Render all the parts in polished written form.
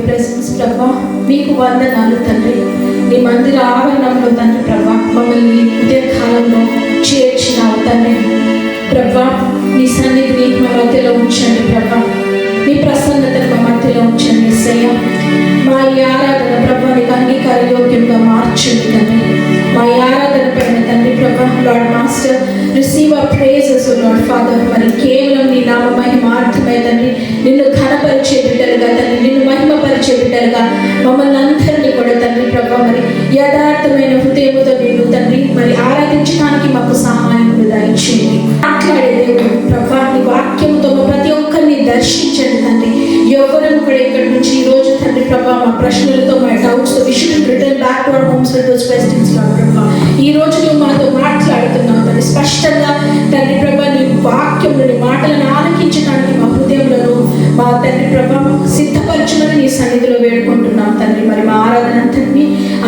Presence ప్రభా. మీకు వందనాలు తండ్రి. నీ మందిర ఆవరణంలో తండ్రి ప్రభా మమ్మల్ని ఉదయకాలంలో చేర్చినావు తండ్రి ప్రభా. నీ సన్నిధిని మా మధ్యలో ఉంచండి ప్రభా. నీ ప్రసన్నతను మా మధ్యలో ఉంచండి యేసయ్య. మా ఈ ఆరాధన ప్రభా నీకు అంగీకార యోగ్యంగా మార్చండి తండ్రి. మా ఈ ఆరాధన పైన తండ్రి ప్రభా lord master receive our praises lord father. మరి కేవలం నీ నామ మహిమార్థమే తండ్రి, నిన్ను ఘనపరిచే బిడ్డలుగా తండ్రి, నిన్ను మహిమపరిచే బిడ్డలుగా మమ్మల్ని అందరినీ కూడా తండ్రి ప్రభా మరి యథార్థమైన హృదయముతో నేను తండ్రి మరి ఆరాధించడానికి మాకు సహాయం దయచేయండి. మాట్లాడే దేవుడు ప్రభా నీ వాక్యంతో ప్రతి ఒక్కరిని దర్శించండి తండ్రి. ఎవరు కూడా ఇక్కడ నుంచి ఈ రోజు తండ్రి ప్రభా మా ప్రశ్నలతో మా doubts we should return back to our homes with those questions lord ప్రభా. ఈ రోజు నువ్వు మాతో మాట్లాడుతున్నావు తండ్రి స్పష్టంగా తండ్రి ప్రభా. నీ వాక్యంలోని మాటలను ఆలకించడానికి మా హృదయంలో మా తండ్రి ప్రభా సిద్ధపరచమని నీ సన్నిధిలో వేడుకుంటున్నాం తండ్రి. మరి మా ఆరాధన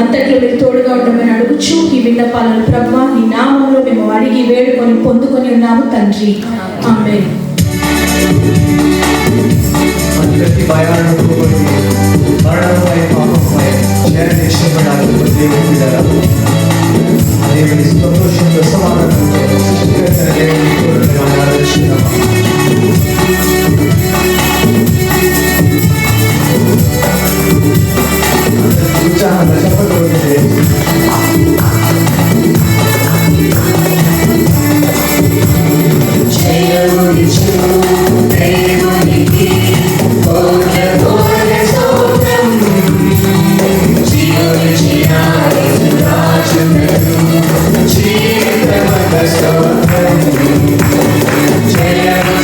అంతట్లో మీరు తోడుగా ఉండమని అడుగుచు ఈ విన్నపాలను ప్రభా నీ నామంలో మేము అడిగి వేడుకొని పొందుకొని ఉన్నాము తండ్రి. ఆమేన్. ప్రతి భయాలను మరణంపై పాపంపై చేరని ఇష్టపడాలి దేవుని సంతోషంతో సమాధానంతో దేవుని ఆరాధిస్తున్నాము. ఉత్సాహంగా చెప్పగలుగుతుంది. Jesus,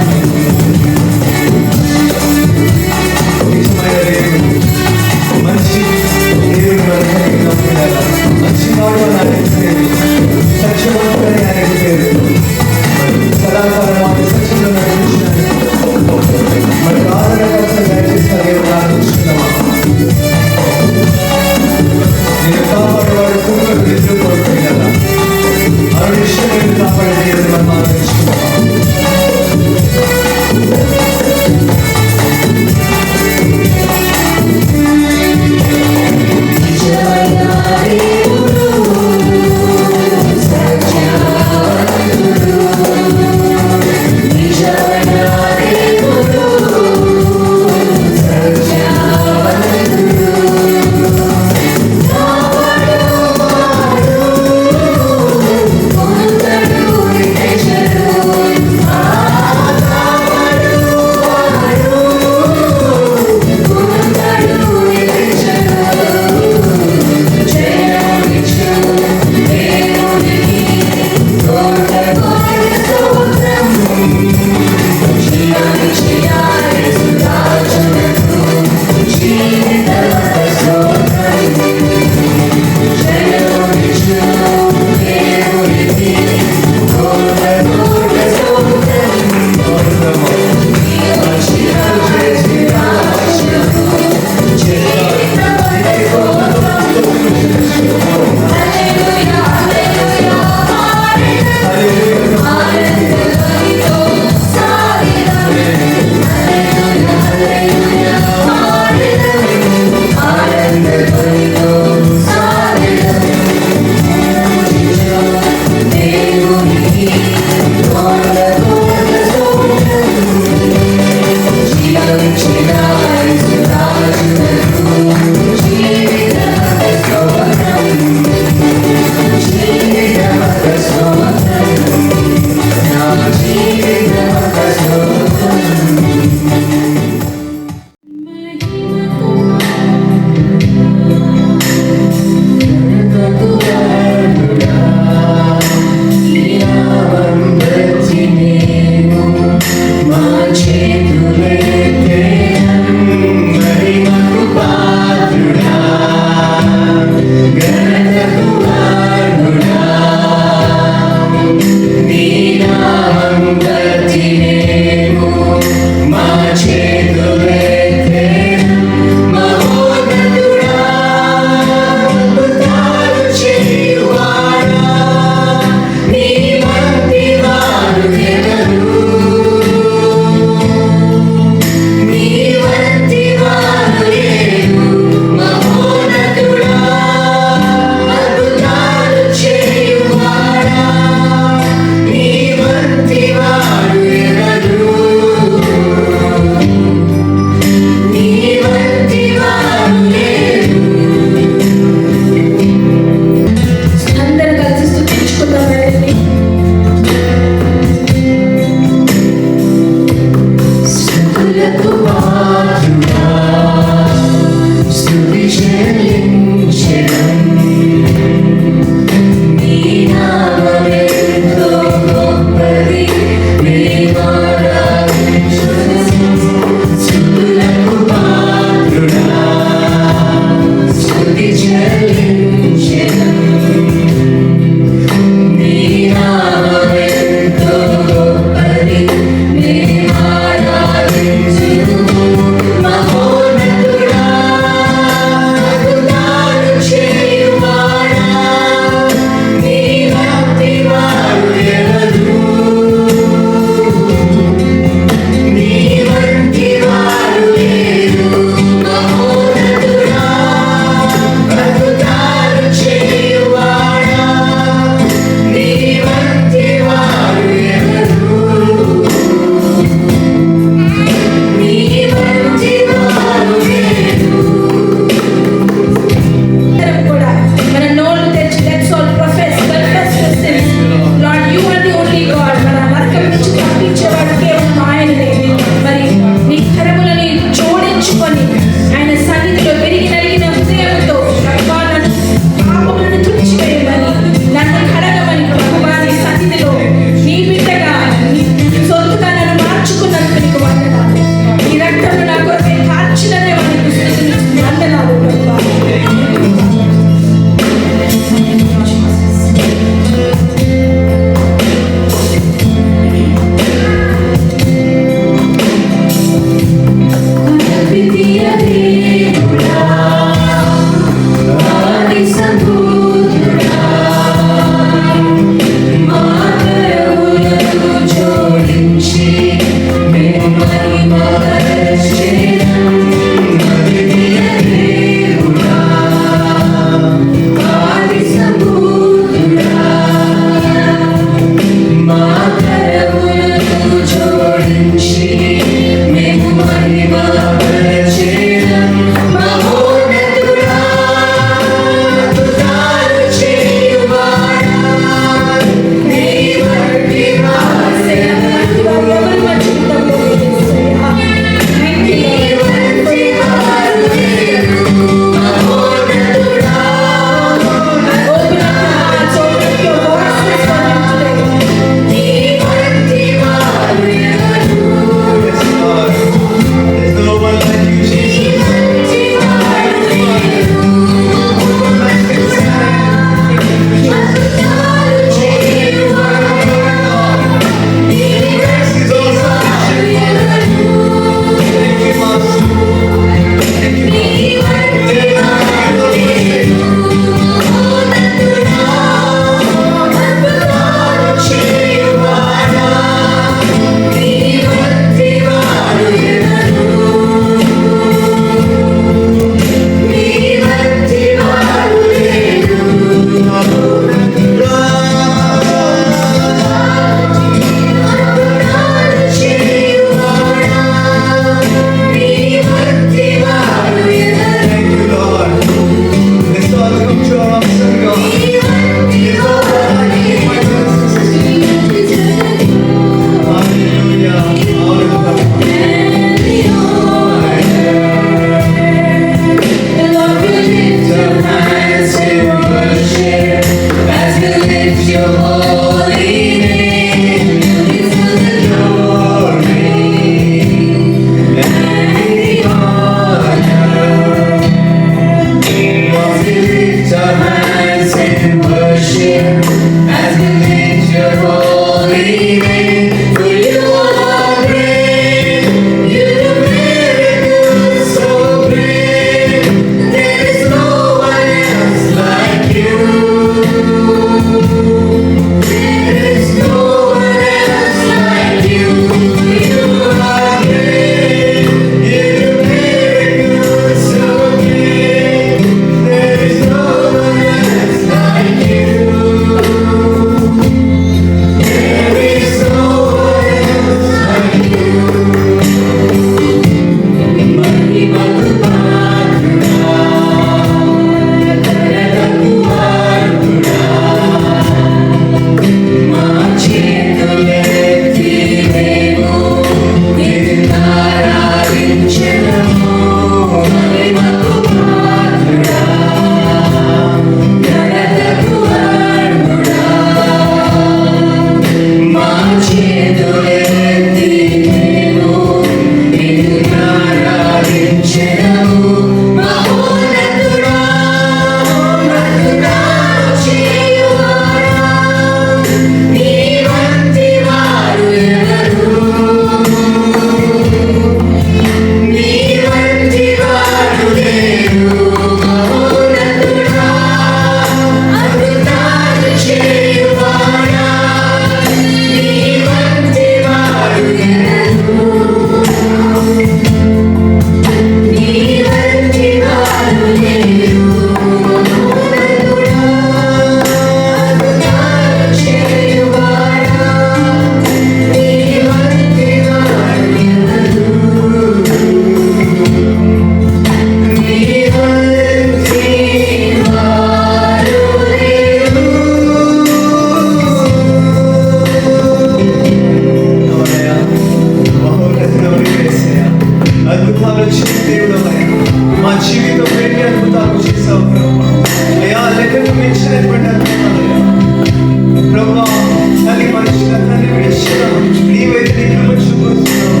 రక్షణ నీవైతే నీ కృప చూపుతున్నావు.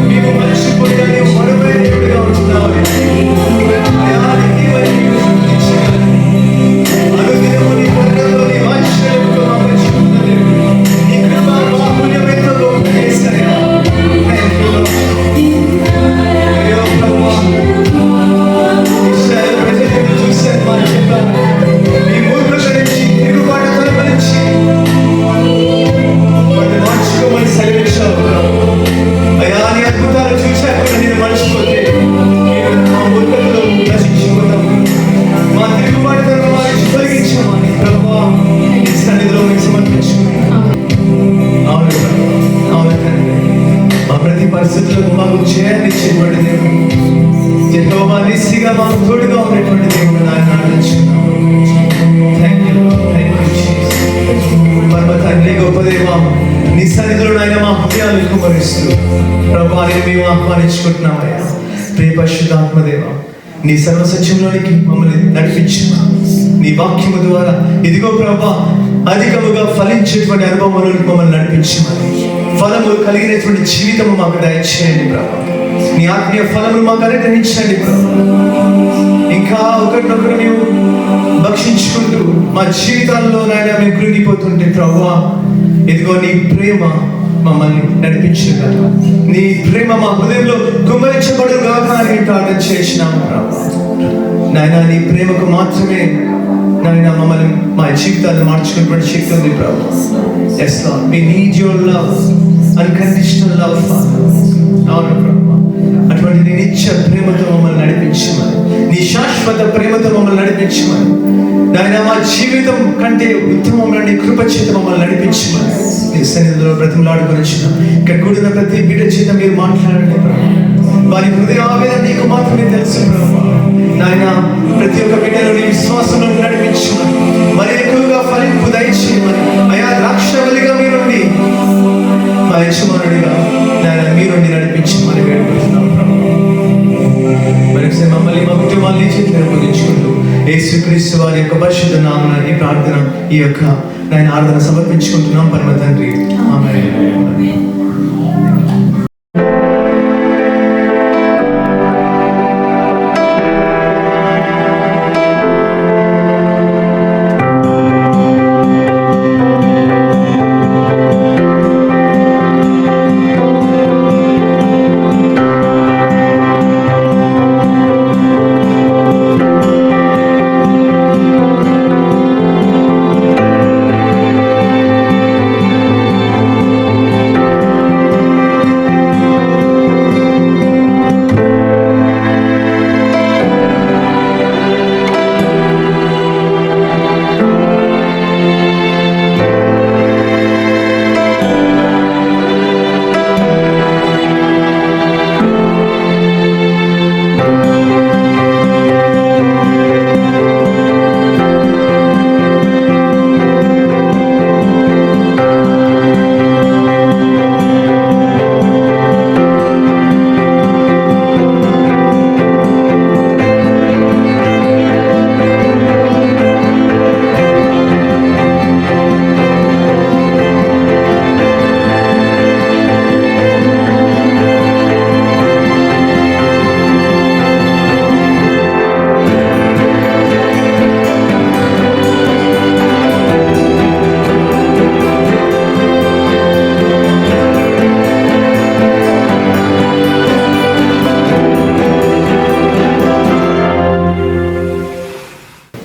నీవు మర్చిపోయినా నీవు మరువైన దేవుడిగా ఉంటున్నావు. అయా నీవైతే నీవు చూపించావు. అనుదినము నీ పనులలో నీ వాత్సల్యంతో మమ్మల్ని చూపుతున్న దేవుడు. నీ కృప బాహుల్యం ఎంతో గొప్ప యేసయ్యా. Thank you, Lord. అయ్యో ప్రభువా, ఇశ్రాయేలు ప్రజలను చూశారు, వారు చెప్పారు, నీ మూర్ఖత నుంచి తిరుగుబాటు తరపు నుంచి వారిని మార్చుకోమని సెలవిచ్చావు ప్రభు. అయ్యా నీ అద్భుతాలు చూశాక కూడా నేను మర్చిపోతే నేను మా మూర్ఖతలో నశించిపోతాము. మా తిరుగుబాటు తరపు వారిని తొలగించామని ప్రభువా నీ సన్నిధిలో మేము సమర్పించుకున్నాం. అవును ప్రభు, అవును తండ్రి, మా ప్రతి పరిస్థితులకు మాకు జయాన్ని ఇచ్చేటువంటి దేవుడు, యెహోవా నిస్సిగా మాకు తోడుగా ఉన్నటువంటి దేవుడు నాయన ఆరాధించున్నాము. Thank you, thank you Jesus. పరమ తండ్రి గొప్ప దేవా, నీ సన్నిధిలో నాయన మా హృదయాలు కుమరిస్తూ ప్రభువాని మేము ఆహ్వానించుకుంటున్నామయ్యా. ప్రియ పరిశుద్ధాత్మ దేవా, నీ సర్వసత్యంలోనికి మమ్మల్ని నడిపించిన నీ వాక్యము ద్వారా ఇదిగో ప్రభా అధికముగా ఫలించేటువంటి అనుభవంలోనికి మమ్మల్ని నడిపించమని, ఫలము కలిగినటువంటి జీవితము మాకు దయచేయండి ప్రభా. నీ ఆత్మీయ ఫలములు మాకు అనుగ్రహించండి ప్రభా. ఇంకా ఒకరినొకరు మేము భక్షించుకుంటూ మా జీవితాల్లో నాయన మేము కృంగిపోతుంటే ప్రభువా ఇదిగో నీ ప్రేమ మమ్మల్ని నడిపించగలరు. నీ ప్రేమ మా హృదయంలో కుమ్మరించబడు గాక అని ప్రార్థన చేసినాము ప్రభా. నాయన నీ ప్రేమకు మాత్రమే నాయన మమ్మల్ని మా జీవితాన్ని మార్చుకున్నటువంటి శక్తి ఉంది ప్రభా. Yes Lord, we need your love, unconditional love Father. అవును ప్రభా, అటువంటి నీ నిత్య ప్రేమతో మమ్మల్ని నడిపించమని, నీ శాశ్వత ప్రేమతో మమ్మల్ని నడిపించమని, నాయన మా జీవితం కంటే ఉత్తమమైన నీ కృప చేత మమ్మల్ని నడిపించమని నీ సన్నిధిలో బ్రతిమలాడుకొని వచ్చిన ఇక్కడ కూడిన ప్రతి బిడ్డ చేత మీరు మాట్లాడండి ప్రభా. వారి హృదయ ఆవేదన నీకు మాత్రమే తెలుసు ప్రభా. నాయన ప్రతి ఒక్క బిడ్డలో నీ విశ్వాసంలో నడిపించమని, మరి ఎక్కువగా ఫలింపు దయచేయమని, అయా ద్రాక్షవల్లిగా మీరుండి మా యజమానుడిగా నాయన మీరుండి నడిపించమని వేడుకుంటున్నాం ప్రభా. మరొకసారి మమ్మల్ని మా కుటుంబాన్ని చేతులు అప్పగించుకుంటూ యేసుక్రీస్తు వారి యొక్క పరిశుద్ధ నామమున ఈ ప్రార్థన ఈ యొక్క నాయన ఆరాధన సమర్పించుకుంటున్నాం పరమ తండ్రి. ఆమేన్.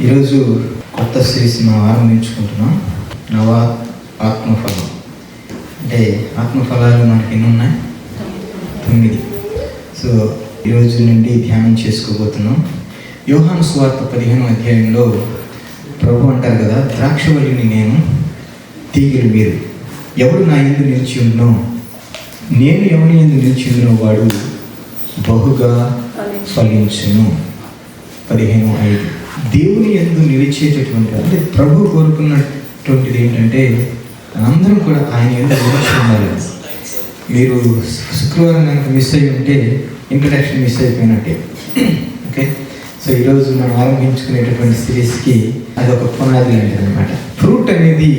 ఈరోజు కొత్త సిరీస్ మనం ఆరంభించుకుంటున్నాం. నవ ఆత్మఫలం. అంటే ఆత్మఫలాలు మనకి ఎన్ని ఉన్నాయి? 9. సో ఈరోజు నుండి ధ్యానం చేసుకోబోతున్నాం. యోహాను సువార్త 15వ అధ్యాయంలో ప్రభు అంటారు కదా, ద్రాక్షవల్లిని నేను, తీగలు మీరు. ఎవడు నా యందు నిలిచి ఉన్నో, నేను ఎవరి యందు నిలిచి ఉన్నో వాడు బహుగా ఫలించును. 15:5. దేవుని యందు నిలిచేటటువంటి, అంటే ప్రభు కోరుకున్నటువంటిది ఏంటంటే అందరం కూడా ఆయన యందు నిలిచి ఉండాలి. మీరు శుక్రవారం కనుక మిస్ అయ్యి ఉంటే ఇంట్రడక్షన్ మిస్ అయిపోయినట్టే. ఓకే, సో ఈరోజు మనం ఆరంభించుకునేటటువంటి సిరీస్కి అది ఒక పునాది లాంటిది అనమాట. ఫ్రూట్ అనేది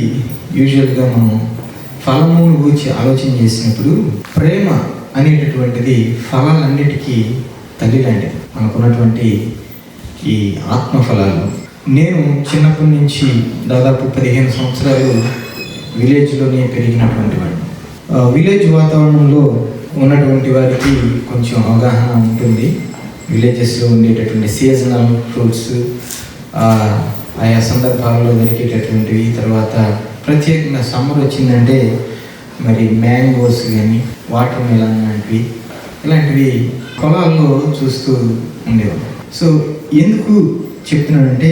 యూజువల్గా మనం ఫలమును గురించి ఆలోచన చేసినప్పుడు ప్రేమ అనేటటువంటిది ఫలాలన్నిటికీ తల్లి లాంటిది. మనకున్నటువంటి ఈ ఆత్మ ఫలాలు. నేను చిన్నప్పటి నుంచి దాదాపు 15 సంవత్సరాలు విలేజ్లోనే పెరిగినటువంటి వాడిని. విలేజ్ వాతావరణంలో ఉన్నటువంటి వారికి కొంచెం అవగాహన ఉంటుంది. విలేజెస్లో ఉండేటటువంటి సీజనల్ ఫ్రూట్స్, ఆయా సందర్భాల్లో దొరికేటటువంటివి, తర్వాత ప్రత్యేకంగా సమ్మర్ వచ్చిందంటే మరి మ్యాంగోస్ కానీ వాటర్ మెలన్ లాంటివి ఇలాంటివి పొలాల్లో చూస్తూ ఉండేవాళ్ళు. సో ఎందుకు చెప్తున్నానంటే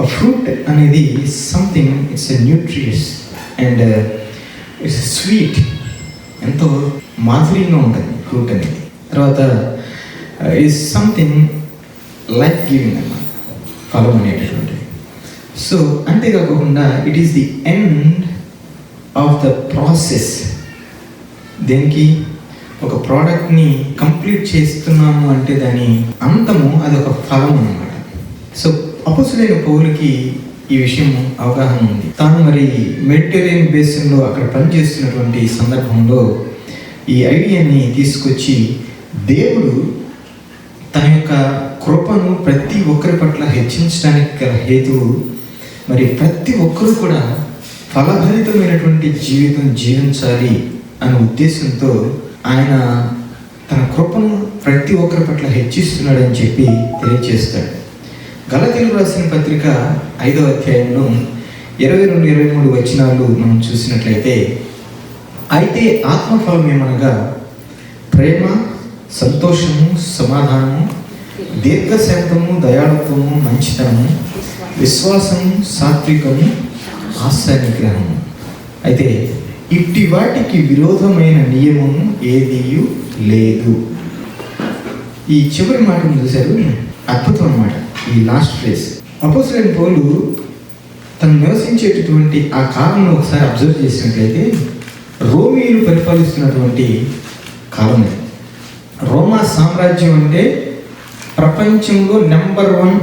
ఆ ఫ్రూట్ అనేది something, it's a nutritious and it's sweet, ఎంతో మాధుర్యంగా ఉంటుంది ఫ్రూట్ అనేది. తర్వాత ఇట్స్ సంథింగ్ లైఫ్ గివింగ్ అన్నమాట ఫలం అనేటటువంటిది. సో అంతేకాకుండా it is the end of the process. దేనికి ఒక ప్రోడక్ట్ని కంప్లీట్ చేస్తున్నాము అంటే దాని అంతము అది ఒక ఫలం అన్నమాట. సో అపోస్తలుడైన పౌలుకి ఈ విషయం అవగాహన ఉంది. తాను మరి మెడిటరేనియన్ బేసిన్లో అక్కడ పనిచేస్తున్నటువంటి సందర్భంలో ఈ ఐడియాని తీసుకొచ్చి దేవుడు తన యొక్క కృపను ప్రతి ఒక్కరి పట్ల హెచ్చించడానికి గల హేతువు మరి ప్రతి ఒక్కరూ కూడా ఫలభరితమైనటువంటి జీవితం జీవించాలి అనే ఉద్దేశంతో ఆయన తన కృపను ప్రతి ఒక్కరి పట్ల హెచ్చిస్తున్నాడని చెప్పి తెలియజేస్తాడు. గలతీయులకు రాసిన పత్రిక 5వ అధ్యాయంలో 22-23 వచనాలు మనం చూసినట్లయితే, అయితే ఆత్మఫలం ఏమనగా ప్రేమ, సంతోషము, సమాధానము, దీర్ఘశాంతము, దయాళుత్వము, మంచితనము, విశ్వాసము, సాత్వికము, ఆశా నిగ్రహము. అయితే ఇట్టి వాటికి విరోధమైన నియమము ఏదీ లేదు. ఈ చివరి మాటను చూశారు, అద్భుతం అన్నమాట. ఈ లాస్ట్ ఫ్రేజ్ అపోస్తలుడైన పౌలు తను నివసించేటటువంటి ఆ కాలంలో ఒకసారి అబ్జర్వ్ చేసినట్లయితే రోమీయులు పరిపాలిస్తున్నటువంటి కాలం ఇది. రోమా సామ్రాజ్యం అంటే ప్రపంచంలో నెంబర్ 1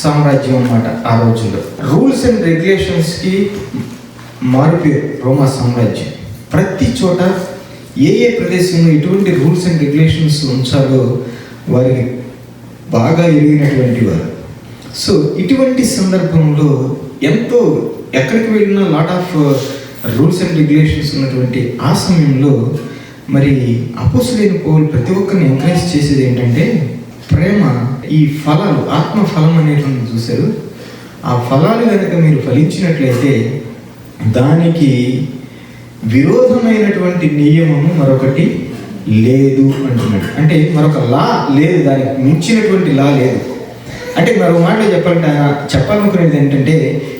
సామ్రాజ్యం అన్నమాట ఆ రోజుల్లో. రూల్స్ అండ్ రెగ్యులేషన్స్కి మారిపోయారు రోమా సామ్రాజ్యం. ప్రతి చోట ఏ ప్రదేశంలో ఎటువంటి రూల్స్ అండ్ రెగ్యులేషన్స్ ఉంచాలో వారికి బాగా ఎరిగినటువంటి వారు. సో ఇటువంటి సందర్భంలో ఎంతో ఎక్కడికి వెళ్ళినా lot of rules and regulations ఉన్నటువంటి ఆ సమయంలో మరి అపోస్తలుడైన పౌలు ప్రతి ఒక్కరిని ఎంకరేజ్ చేసేది ఏంటంటే ప్రేమ. ఈ ఫలాలు, ఆత్మ ఫలం అనేటువంటి చూశారు, ఆ ఫలాలు కనుక మీరు ఫలించినట్లయితే దానికి విరోధమైనటువంటి నియమము మరొకటి లేదు అంటున్నాడు. అంటే మరొక లా లేదు, దానికి మించినటువంటి లా లేదు. అంటే మరో మాట చెప్పాలనుకునేది ఏంటంటే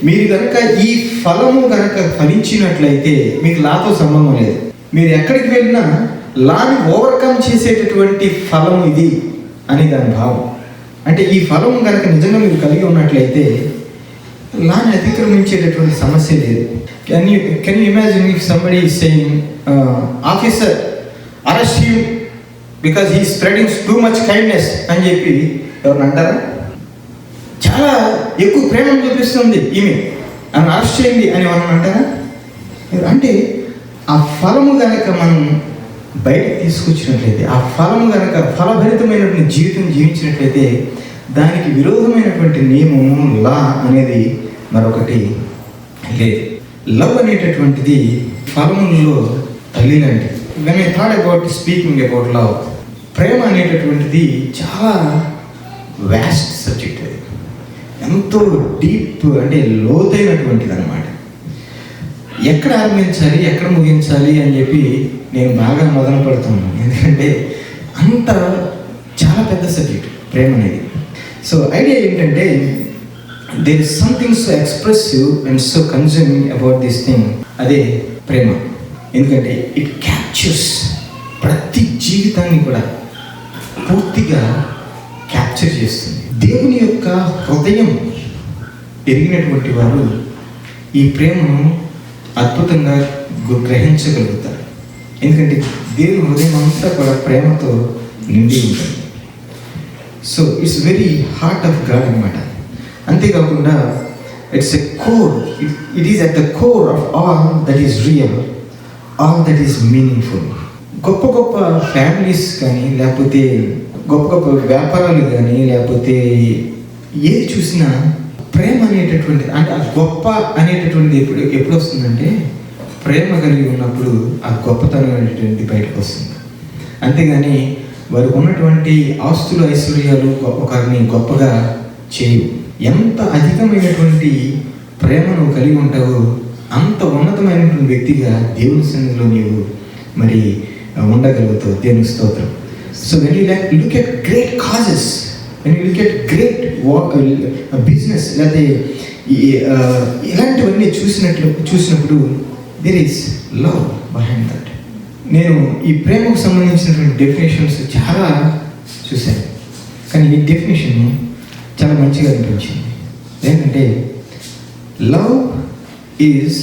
మీరు కనుక ఈ ఫలము కనుక ఫలించినట్లయితే మీకు లాతో సంబంధం లేదు. మీరు ఎక్కడికి వెళ్ళినా లాని ఓవర్కమ్ చేసేటటువంటి ఫలం ఇది అని దాని భావం. అంటే ఈ ఫలం కనుక నిజంగా మీరు కలిగి ఉన్నట్లయితే లాని అతిక్రమించేటటువంటి సమస్య లేదు. Can you imagine if somebody is saying officer arrest him because he spreading too much kindness అని చెప్పి ఎవరిని అంటారా? చాలా ఎక్కువ ప్రేమను చూపిస్తుంది ఈమె, ఆమె అరెస్ట్ చేయండి అని ఎవరన్నా అంటారా? అంటే ఆ ఫలము కనుక మనం బయటకు తీసుకొచ్చినట్లయితే, ఆ ఫలము కనుక ఫలభరితమైనటువంటి జీవితం జీవించినట్లయితే దానికి విరోధమైనటువంటి నియమము లా అనేది మరొకటి లేదు. లవ్ అనేటటువంటిది ఫలములలో తల్లి లాంటిది. When I thought about speaking about love, ప్రేమ అనేటటువంటిది చాలా వ్యాస్ట్ సబ్జెక్ట్. అది ఎంతో డీప్, అంటే లోతైనటువంటిది అన్నమాట. ఎక్కడ ఆరంభించాలి ఎక్కడ ముగించాలి అని చెప్పి నేను బాగా మొదలు పడుతున్నాను, ఎందుకంటే అంత చాలా పెద్ద సబ్జెక్ట్ ప్రేమ అనేది. సో ఐడియా ఏంటంటే there is something so expressive and so consuming about this thing, అదే ప్రేమ. ఎందుకంటే ఇట్ క్యాప్చర్స్ ప్రతి జీవితాన్ని కూడా పూర్తిగా క్యాప్చర్ చేస్తుంది. దేవుని యొక్క హృదయం ఎరిగినటువంటి వారు ఈ ప్రేమను అద్భుతంగా గ్రహించగలుగుతారు. ఎందుకంటే దేవుని హృదయం అంతా కూడా ప్రేమతో నిండి ఉంటుంది. So it's very heart of God అన్నమాట. అంతేకాకుండా it's a core, it is at the core of all that is real all that is meaningful. గొప్ప గొప్ప ఫ్యామిలీస్ కానీ, లేకపోతే గొప్ప గొప్ప వ్యాపారాలు కానీ, లేకపోతే ఏది చూసినా ప్రేమ అనేటటువంటి, అంటే ఆ గొప్ప అనేటటువంటి ఎప్పుడు వస్తుందంటే ప్రేమ కలిగి ఉన్నప్పుడు ఆ గొప్పతనం అనేటువంటి బయటకు వస్తుంది. అంతేగాని వారికి ఉన్నటువంటి ఆస్తులు ఐశ్వర్యాలు ఒకరిని గొప్పగా చేయు. ఎంత అధికమైనటువంటి ప్రేమను కలిగి ఉంటావో అంత ఉన్నతమైనటువంటి వ్యక్తిగా దేవుని సన్నిధిలో నీవు మరి ఉండగలుగుతావు. దేవుని స్తోత్రం. So when you look at great causes, when you look at great business, లేకపోతే ఇలాంటివన్నీ చూసినప్పుడు there is love behind that. నేను ఈ ప్రేమకు సంబంధించినటువంటి డెఫినేషన్స్ చాలా చూశాను, కానీ ఈ డెఫినేషన్ చాలా మంచిగా అనిపించింది. ఏంటంటే love is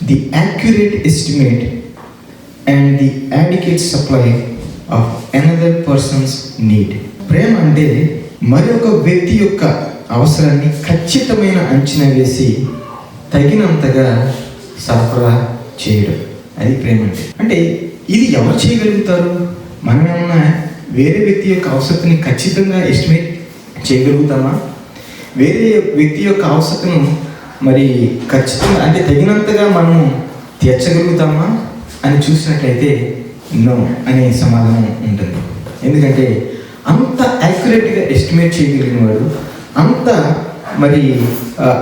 the accurate estimate and the adequate supply of another person's need. ప్రేమ అంటే మరొక వ్యక్తి యొక్క అవసరాన్ని ఖచ్చితమైన అంచనా వేసి తగినంతగా సరఫరా చేయడం, అది ప్రేమ అంటే. అంటే ఇది ఎవరు చేయగలుగుతారు? మనం ఏమన్నా వేరే వ్యక్తి యొక్క అవసరాన్ని ఖచ్చితంగా ఎస్టిమేట్ చేయగలుగుతామా? వేరే వ్యక్తి యొక్క అవసరతను మరి ఖచ్చితంగా అంటే తగినంతగా మనము తీర్చగలుగుతామా అని చూసినట్లయితే నో అనే సమాధానం ఉంటుంది. ఎందుకంటే అంత యాక్యురేట్గా ఎస్టిమేట్ చేయగలిగిన వాడు, అంత మరి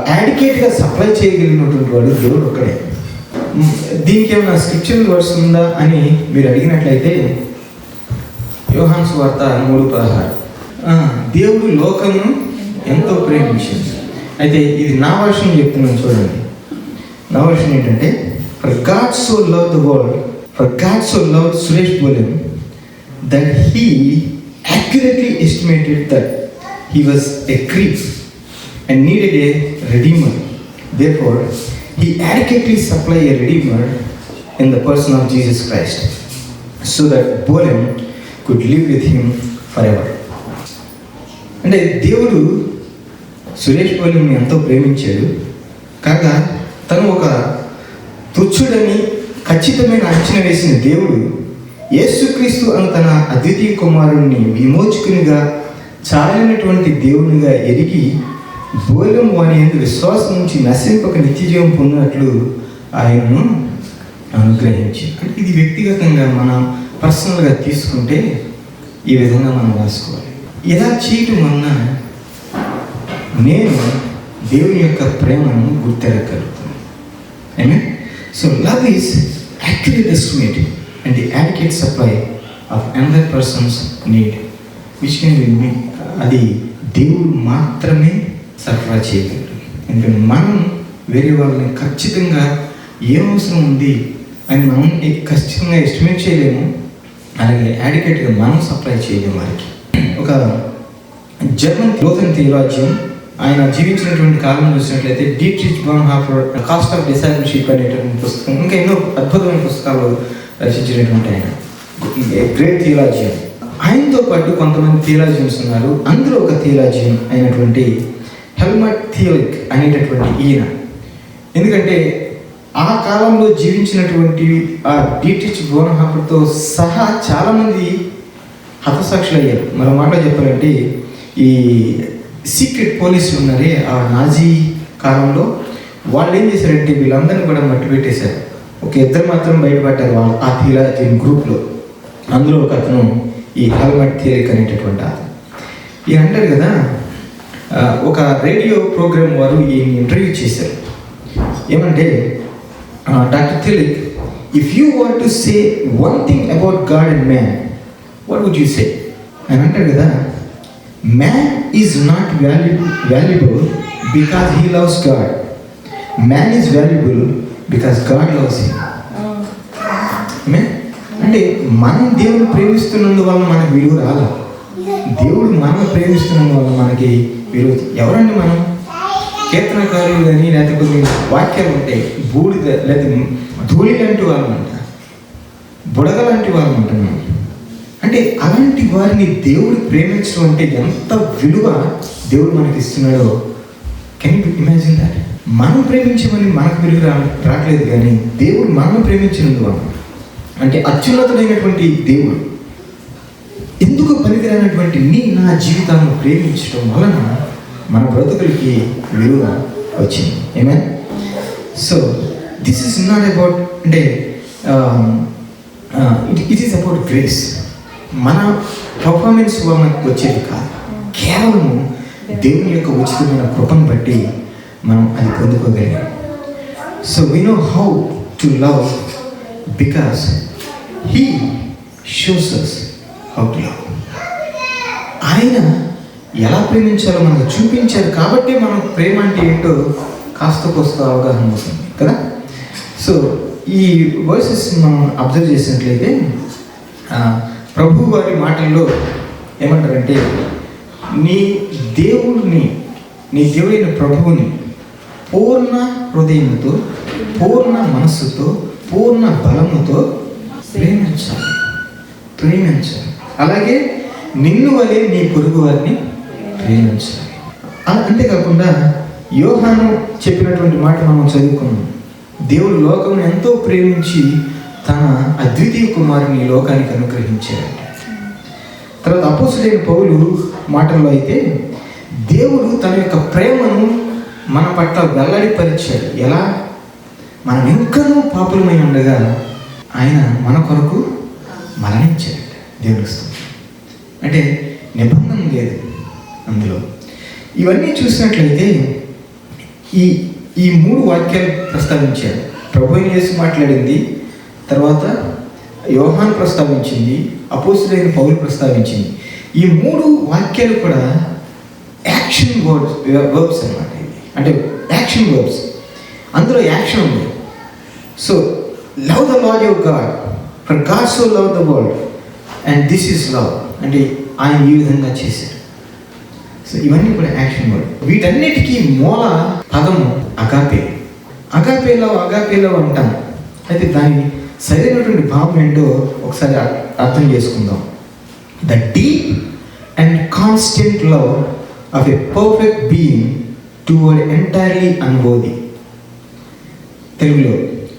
యాడికేట్గా సప్లై చేయగలిగినటువంటి వాడు దేవుడు ఒక్కడే. దీనికి ఏమైనా స్క్రిప్చరల్ వర్స్ ఉందా అని మీరు అడిగినట్లయితే యోహాను సువార్త 3:16, దేవుడు లోకమును ఎంతో ప్రేమించింది. అయితే ఇది నా వర్షన్ చెప్తున్నాను చూడండి. నా వర్షన్ ఏంటంటే for God so love the world, for God so love Suresh బోలెం that he accurately estimated that he was a creep and needed a redeemer. Therefore, he adequately supplied a redeemer in the person of Jesus Christ, so that Bolem could live with him forever. అంటే దేవుడు సురేష్ బోలెంని ఎంతో ప్రేమించాడు, కాగా తను ఒక తుచ్చుడని ఖచ్చితమైన అంచనా వేసిన దేవుడు యేసుక్రీస్తు అను తన అద్వితీయ కుమారుడిని విమోచకునిగా చాలినటువంటి దేవునిగా ఎరిగి బోలెం వాని యందు విశ్వాసం నుంచి నశింపక నిత్యజీవం పొందినట్లు ఆయనను అనుగ్రహించాడు. అంటే ఇది వ్యక్తిగతంగా మనం పర్సనల్గా తీసుకుంటే ఈ విధంగా మనం రాసుకోవాలి. ఇలా చేయటం వలన నేను దేవుని యొక్క ప్రేమను గుర్తెరగలుగుతాను. Amen. So love is accurate estimate and the adequate supply of another person's need, which can be met. అది దేవుడు మాత్రమే సరఫరా చేయగలడు. ఎందుకంటే మనం వేరే వాళ్ళని ఖచ్చితంగా ఏం అవసరం ఉంది అని మనం ఖచ్చితంగా ఎస్టిమేట్ చేయలేము, అలాగే యాడికేట్గా మనం సప్లై చేయలేము వారికి. ఒక జర్మన్ లోథన్ థియోలాజియన్, ఆయన జీవించినటువంటి కాలం చూసినట్లయితే డీట్రిచ్ బాన్హాఫర్ కాస్ట్ ఆఫ్ డిసైపుల్షిప్ అనేటువంటి పుస్తకం, ఇంకా ఎన్నో అద్భుతమైన పుస్తకాలు రచించినటువంటి ఆయన గ్రేట్ థియోలాజియన్. ఆయనతో పాటు కొంతమంది థియోలాజియన్స్ ఉన్నారు. అందులో ఒక థియోలాజియన్ అయినటువంటి హెల్మట్ థియోలిక్ అనేటటువంటి ఈయన, ఎందుకంటే ఆ కాలంలో జీవించినటువంటి ఆ డీట్రిచ్ బోన్హాఫర్తో సహా చాలామంది హతసాక్షులు అయ్యారు. మరో మాట చెప్పాలంటే ఈ సీక్రెట్ పోలీసులు ఉన్నారే ఆ నాజీ కాలంలో, వాళ్ళు ఏం చేశారంటే వీళ్ళందరినీ కూడా మట్టి పెట్టేశారు. ఒక ఇద్దరు మాత్రం బయటపడ్డారు వాళ్ళు ఆ థియోలాజియన్ గ్రూప్లో. అందులో ఒక అతను ఈ హెల్మట్ థియోలిక్ అనేటటువంటి అతను. ఈయన అంటారు కదా, ఒక రేడియో ప్రోగ్రామ్ వారు ఈయన ఇంటర్వ్యూ చేశారు. ఏమంటే డాక్టర్ థియోలిక్, if you want to say one thing about God and man, what would you say? ఆయన అంటారు కదా, man is not valuable because he loves God, man is valuable because God loves him. అంటే మనం దేవుడు ప్రేమిస్తున్నందువల్ల మనకు విలువ రాలా, దేవుడు మనం ప్రేమిస్తున్నందువల్ల మనకి విలువ. ఎవరండి మనం? కీర్తనకారులు కానీ లేకపోతే కొన్ని వాక్యాలు ఉంటాయి, బూడిద లేదా ధూళి లాంటి వాళ్ళు అంట, బుడగ లాంటి వాళ్ళు అంటున్నాం. అంటే అలాంటి వారిని దేవుడు ప్రేమించడం అంటే ఎంత విలువ దేవుడు మనకి ఇస్తున్నాడో. Can you imagine that? మనం ప్రేమించమని మనకు విలువ రావట్లేదు, కానీ దేవుడు మనం ప్రేమించినందువల్ల, అంటే అత్యున్నతుడైనటువంటి దేవుడు ఎందుకు పనికిరానటువంటి నా జీవితాన్ని ప్రేమించడం వలన మన బ్రతుకులకి విలువ వచ్చింది. ఏమే? So this is not about, అంటే ఇట్ ఈస్ అబౌట్ గ్రేస్. మన పర్ఫార్మెన్స్ మనకు వచ్చేది కాదు, కేవలము దేవుని యొక్క ఉచితమైన కృపను బట్టి మనం అది పొందుకోగలిగాం. So we know how to love because he shows us how to love. ఆయన ఎలా ప్రేమించాలో మనకు చూపించారు కాబట్టి మనం ప్రేమ అంటే ఏంటో కాస్త కోస్త అవగాహన అవుతుంది కదా. సో ఈ వర్సెస్ మనం అబ్జర్వ్ చేసినట్లయితే ప్రభు వారి మాటల్లో ఏమంటారంటే, నీ దేవుడైన ప్రభువుని పూర్ణ హృదయంతో, పూర్ణ మనస్సుతో, పూర్ణ బలముతో ప్రేమించాలి. అలాగే నిన్ను వలె నీ పొరుగు వారిని ప్రేమించాలి. అంతేకాకుండా యోహాను చెప్పినటువంటి మాట మనం చదువుకున్నాం. దేవుడు లోకం ఎంతో ప్రేమించి తన అద్వితీయ కుమారుని లోకానికి అనుగ్రహించాడు. తర్వాత అపోస్తలుడైన పౌలు మాటల్లో అయితే దేవుడు తన యొక్క ప్రేమను మన పట్ల వెల్లడిపరిచాడు. ఎలా? మనం ఇంకనూ పాపులమై ఉండగా ఆయన మన కొరకు మరణించాడు. దేవుని స్తుతి. అంటే నిబంధన లేదు అందులో. ఇవన్నీ చూసినట్లయితే ఈ 3 వాక్యాలు ప్రస్తావించారు. ప్రభువు యేసు మాట్లాడింది, తర్వాత యోహాను ప్రస్తావించింది, అపోస్తలుడైన పౌలు ప్రస్తావించింది. ఈ 3 వాక్యాలు కూడా యాక్షన్ వర్బ్స్ అన్నమాట. అంటే యాక్షన్ వర్బ్స్, అందులో యాక్షన్ ఉంది. So love the lord your God, for God so love the world and this is love. అంటే ఆయన ఈ విధంగా చేశారు. సో ఇవన్నీ కూడా యాక్షన్ వర్డ్. వీటన్నిటికీ మూల పదము అగాపే. అగాపేలో అంటాం. అయితే దాని సరైనటువంటి భావం ఏంటో ఒకసారి అర్థం చేసుకుందాం. The deep and constant love of a perfect being towards entirely unworthy. తెలుగులో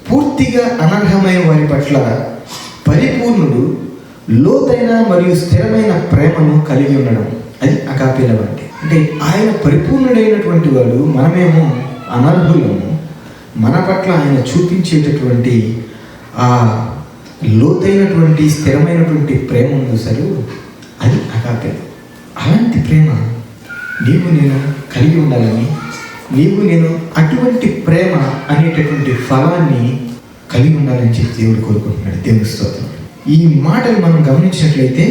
పూర్తిగా అనర్హమైన వారి పట్ల పరిపూర్ణుడు లోతైన మరియు స్థిరమైన ప్రేమను కలిగి ఉండడం, అది అగాపే లవ్ అంటే. అంటే ఆయన పరిపూర్ణుడైనటువంటి వాడు, మనమేమో అనర్హులము. మన పట్ల ఆయన చూపించేటటువంటి ఆ లోతైనటువంటి స్థిరమైనటువంటి ప్రేమ ఉంది సార్, అది అగాపే. అలాంటి ప్రేమ నీవు నేను కలిగి ఉండాలని, నీవు నేను అటువంటి ప్రేమ అనేటటువంటి ఫలాన్ని కలిగి ఉండాలని చెప్పి దేవుడు కోరుకుంటున్నాడు. దేవుని స్తోత్రం. ఈ మాటలు మనం గమనించినట్లయితే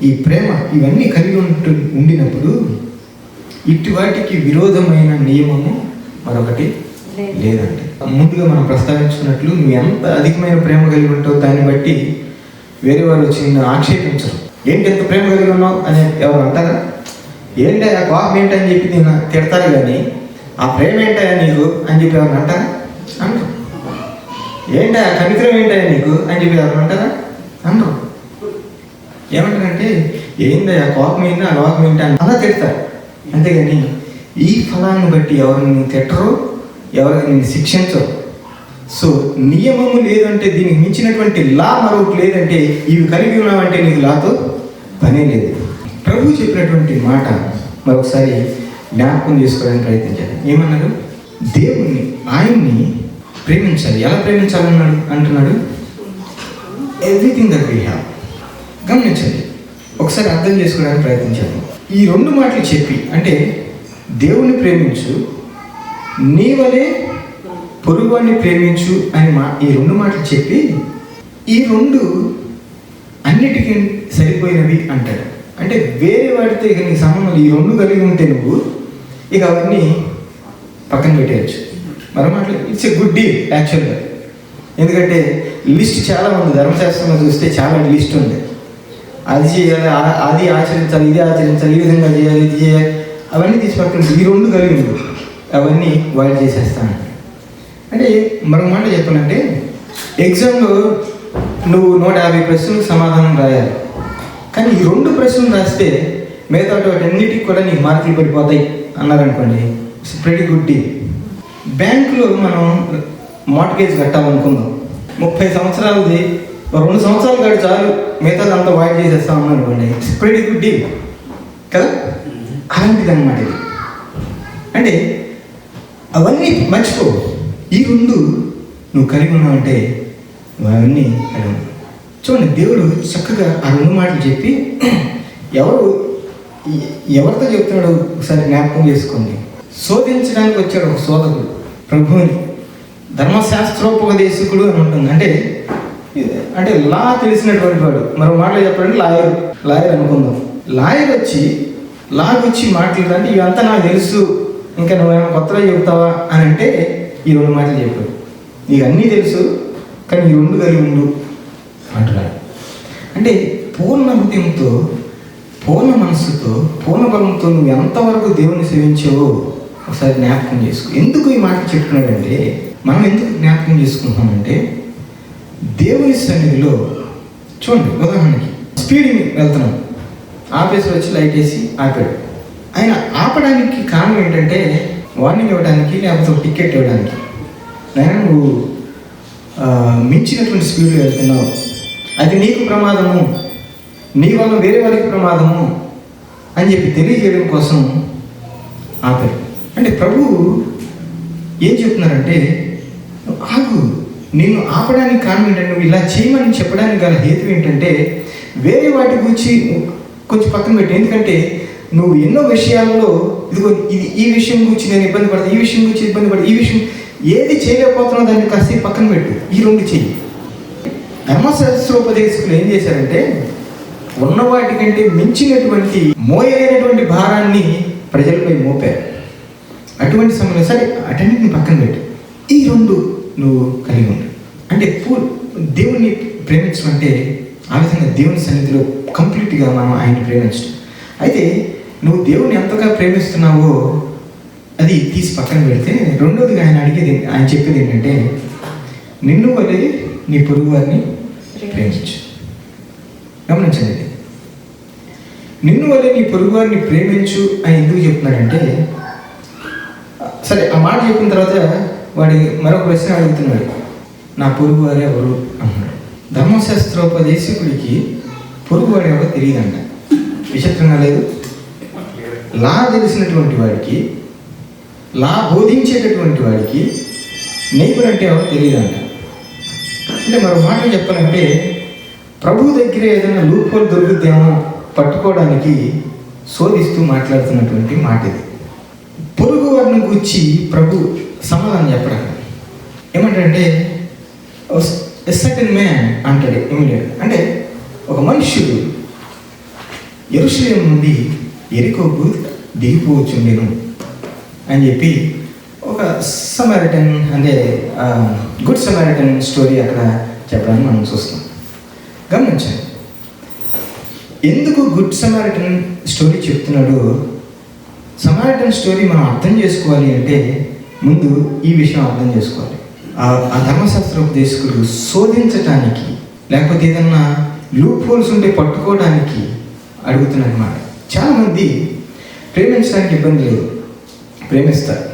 ఈ ప్రేమ ఇవన్నీ కలిగి ఉండినప్పుడు ఇటు వాటికి విరోధమైన నియమము మరొకటి లేదండి. ముందుగా మనం ప్రస్తావించుకున్నట్లు నువ్వు ఎంత అధికమైన ప్రేమ కలిగి ఉంటావు దాన్ని బట్టి వేరే వారు వచ్చి నిన్ను ఆక్షేపించరు. ఏంటి ఎంత ప్రేమ కలిగి ఉన్నావు అని ఎవరు అంటారా? ఏంటి ఆ కోపం ఏంటని చెప్పి నేను తిడతారు, కానీ ఆ ప్రేమ ఏంటయా నీకు అని చెప్పి ఎవరు అంటారా? అంటారు. ఏంటి ఆ కనికరం ఏంటయా నీకు అని చెప్పి ఎవరు అంటారా? అంటారు. ఏమంటారంటే ఏంటి ఆ కోపం ఏంటి, ఆ లోకం ఏంటి అని అలా తిడతారు. అంతేగాని ఈ ఫలాన్ని బట్టి ఎవరు నిన్ను తిట్టరు, ఎవరు నిన్ను శిక్షించరు. సో నియమము లేదంటే, దీనికి మించినటువంటి లా మరొకటి లేదంటే, ఇవి కలిగి ఉన్నావంటే నీకు లాతో పనే లేదు. ప్రభు చెప్పినటువంటి మాట మరొకసారి జ్ఞాపకం చేసుకోవడానికి ప్రయత్నించాలి. ఏమన్నారు? దేవుణ్ణి, ఆయన్ని ప్రేమించాలి. ఎలా ప్రేమించాలన్నాడు అంటున్నాడు? Everything that we have. గమనించండి, ఒకసారి అర్థం చేసుకోవడానికి ప్రయత్నించాను. ఈ 2 మాటలు చెప్పి, అంటే దేవుణ్ణి ప్రేమించు, నీ వలే పొరుగువాడిని ప్రేమించు అని ఈ 2 మాటలు చెప్పి, ఈ 2 అన్నిటికీ సరిపోయినవి అంటాడు. అంటే వేరే వాటితో ఇక నీకు సంబంధం, ఈ 2 కలిగి ఉంటే నువ్వు ఇక అవన్నీ పక్కన పెట్టేయచ్చు. మరో మాటలు ఇట్స్ ఎ గుడ్ డీల్ యాక్చువల్గా. ఎందుకంటే లిస్ట్ చాలా ఉంది, ధర్మశాస్త్రంలో చూస్తే చాలా లిస్ట్ ఉంది. అది చేయాలి, అది ఆచరించాలి, ఇది ఆచరించాలి, ఈ విధంగా చేయాలి, ఇది చేయాలి, అవన్నీ తీసి పక్కన ఈ 2 కలిగి ఉంది, అవన్నీ వాయిడ్ చేసేస్తాను. అంటే మరో మాట చెప్పాలంటే, ఎగ్జామ్లో నువ్వు 150 ప్రశ్నలకు సమాధానం రాయాలి, కానీ ఈ 2 ప్రశ్నలు రాస్తే మిగతా వాటన్నిటికి కూడా నీకు మార్కులు పడిపోతాయి అన్నారనుకోండి, ఇట్స్ ప్రెటీ గుడ్ డీల్. బ్యాంకులో మనం మార్ట్గేజ్ కట్టాలనుకుందాం, 30 సంవత్సరాలది 2 సంవత్సరాలు కట్టి చాలు, మిగతాదంతా వాయిదా చేసేస్తాం అనుకోండి, ఇట్స్ ప్రెటీ గుడ్ డీల్ కదా. అలాంటిది అన్నమాట ఇది. అంటే అవన్నీ మర్చిపో, ఈ 2 నువ్వు కలిగి ఉన్నావంటే నువ్వు అవన్నీ కలిగి ఉన్నావు. చూడండి, దేవుడు చక్కగా ఆ 2 మాటలు చెప్పి ఎవరితో చెప్తున్నాడు ఒకసారి జ్ఞాపకం చేసుకోండి. శోధించడానికి వచ్చాడు ఒక శోధకుడు ప్రభువుని, ధర్మశాస్త్రోపదేశకుడు అని ఉంటుంది. అంటే లా తెలిసినటువంటి వాడు, మరో మాటలు చెప్పాలంటే లాయర్ అనుకుందాం. లాయర్ వచ్చి లా గురించి మాట్లాడదంటే ఇవంతా నాకు తెలుసు, ఇంకా నువ్వేమైనా కొత్తగా చెబుతావా అని అంటే ఈ 2 మాటలు చెప్పాడు. నీకు అన్నీ తెలుసు కానీ ఈ 2 కలిగి ఉండు అంటున్నాడు. అంటే పూర్ణ హృదయంతో, పూర్ణ మనస్సుతో, పూర్ణ బలంతో నువ్వు ఎంతవరకు దేవుని సేవించావో ఒకసారి జ్ఞాపకం చేసుకో. ఎందుకు ఈ మాట చెప్తున్నాడంటే, మనం ఎందుకు జ్ఞాపకం చేసుకుంటున్నామంటే, దేవుని సన్నిధిలో చూడండి, ఉదాహరణకి స్పీడింగ్ వెళ్తున్నాం, ఆఫీస్లో వచ్చి లైట్ వేసి ఆపాడు. ఆయన ఆపడానికి కారణం ఏంటంటే వార్నింగ్ ఇవ్వడానికి, లేకపోతే టికెట్ ఇవ్వడానికి. నేను నువ్వు మించినటువంటి స్పీడ్లో వెళ్తున్నావు, అది నీకు ప్రమాదము, నీ వల్ల వేరే వారికి ప్రమాదము అని చెప్పి తెలియజేయడం కోసం ఆపారు. అంటే ప్రభువు ఏం చెప్తున్నారంటే, ఆగు, నిన్ను ఆపడానికి కారణం ఏంటంటే, నువ్వు ఇలా చేయమని చెప్పడానికి గల హేతు ఏంటంటే, వేరే వాటి గురించి కొంచెం పక్కన పెట్టి. ఎందుకంటే నువ్వు ఎన్నో విషయాల్లో ఇదిగో ఈ విషయం గురించి నేను ఇబ్బంది పడతా, ఈ విషయం గురించి ఇబ్బంది పడతా, ఈ విషయం ఏది చేయలేకపోతున్నావు దాన్ని కాస్త పక్కన పెట్టు, ఈ 2 చెయ్యి. ధర్మశాస్త్రోపదేశకులు ఏం చేశారంటే, ఉన్న వాటికంటే మించినటువంటి మోయలేనటువంటి భారాన్ని ప్రజలపై మోపారు. అటువంటి సమయంలో సరే అటన్నిటిని పక్కన పెట్టు, ఈ 2 నువ్వు కలిగి ఉండు. అంటే దేవుణ్ణి ప్రేమించడం అంటే ఆ విధంగా దేవుని సన్నిధిలో కంప్లీట్గా మనం ఆయన ప్రేమించడం. అయితే నువ్వు దేవుని ఎంతగా ప్రేమిస్తున్నావో అది తీసి పక్కన పెడితే, రెండోదిగా ఆయన చెప్పేది ఏంటంటే, నిన్ను వలె నీ పొరుగు వారిని ప్రేమించు. గమనించండి, నిన్ను వలె నీ పొరుగు వారిని ప్రేమించు అని ఎందుకు చెప్తున్నాడంటే, సరే ఆ మాట చెప్పిన తర్వాత వాడి మరొక ప్రశ్న అడుగుతున్నాడు, నా పొరుగు వారు ఎవరు అన్నాడు. ధర్మశాస్త్రోపదేశకుడికి పొరుగువాడు ఎవరో తెలియదంట. విచిత్రంగా లేదు? లా తెలిసినటువంటి వాడికి, లా బోధించేటటువంటి వాడికి నైబర్ అంటే ఎవరో తెలియదంట. అంటే మరో మాటలు చెప్పాలంటే, ప్రభు దగ్గర ఏదైనా లూప్ హోల్ దొరుకుద్దేమో పట్టుకోవడానికి శోధిస్తూ మాట్లాడుతున్నటువంటి మాట ఇది. పొరుగు వారిని గురించి ప్రభు సమాధానం చెప్పడం ఏమంటాడంటే, సెకండ్ మ్యాన్ అంటాడు ఇమీడియట్. అంటే ఒక మనుష్యుడు యెరూషలేము నుండి యెరికోకు దిగిపోవచ్చుండెను అని చెప్పి ఒక సమారిటన్, అంటే గుడ్ సమారిటన్ స్టోరీ అక్కడ చెప్పడానికి మనం చూస్తాం. గమనించండి, ఎందుకు గుడ్ సమారిటన్ స్టోరీ చెప్తున్నాడు? సమారిటన్ స్టోరీ మనం అర్థం చేసుకోవాలి అంటే ముందు ఈ విషయం అర్థం చేసుకోవాలి. ఆ ధర్మశాస్త్రోపదేశకుడు శోధించటానికి, లేకపోతే ఏదన్నా లూప్ హోల్స్ ఉంటే పట్టుకోవడానికి అడుగుతున్నాడు అన్నమాట. చాలామంది ప్రేమించడానికి ఇబ్బంది లేదు, ప్రేమిస్తారు,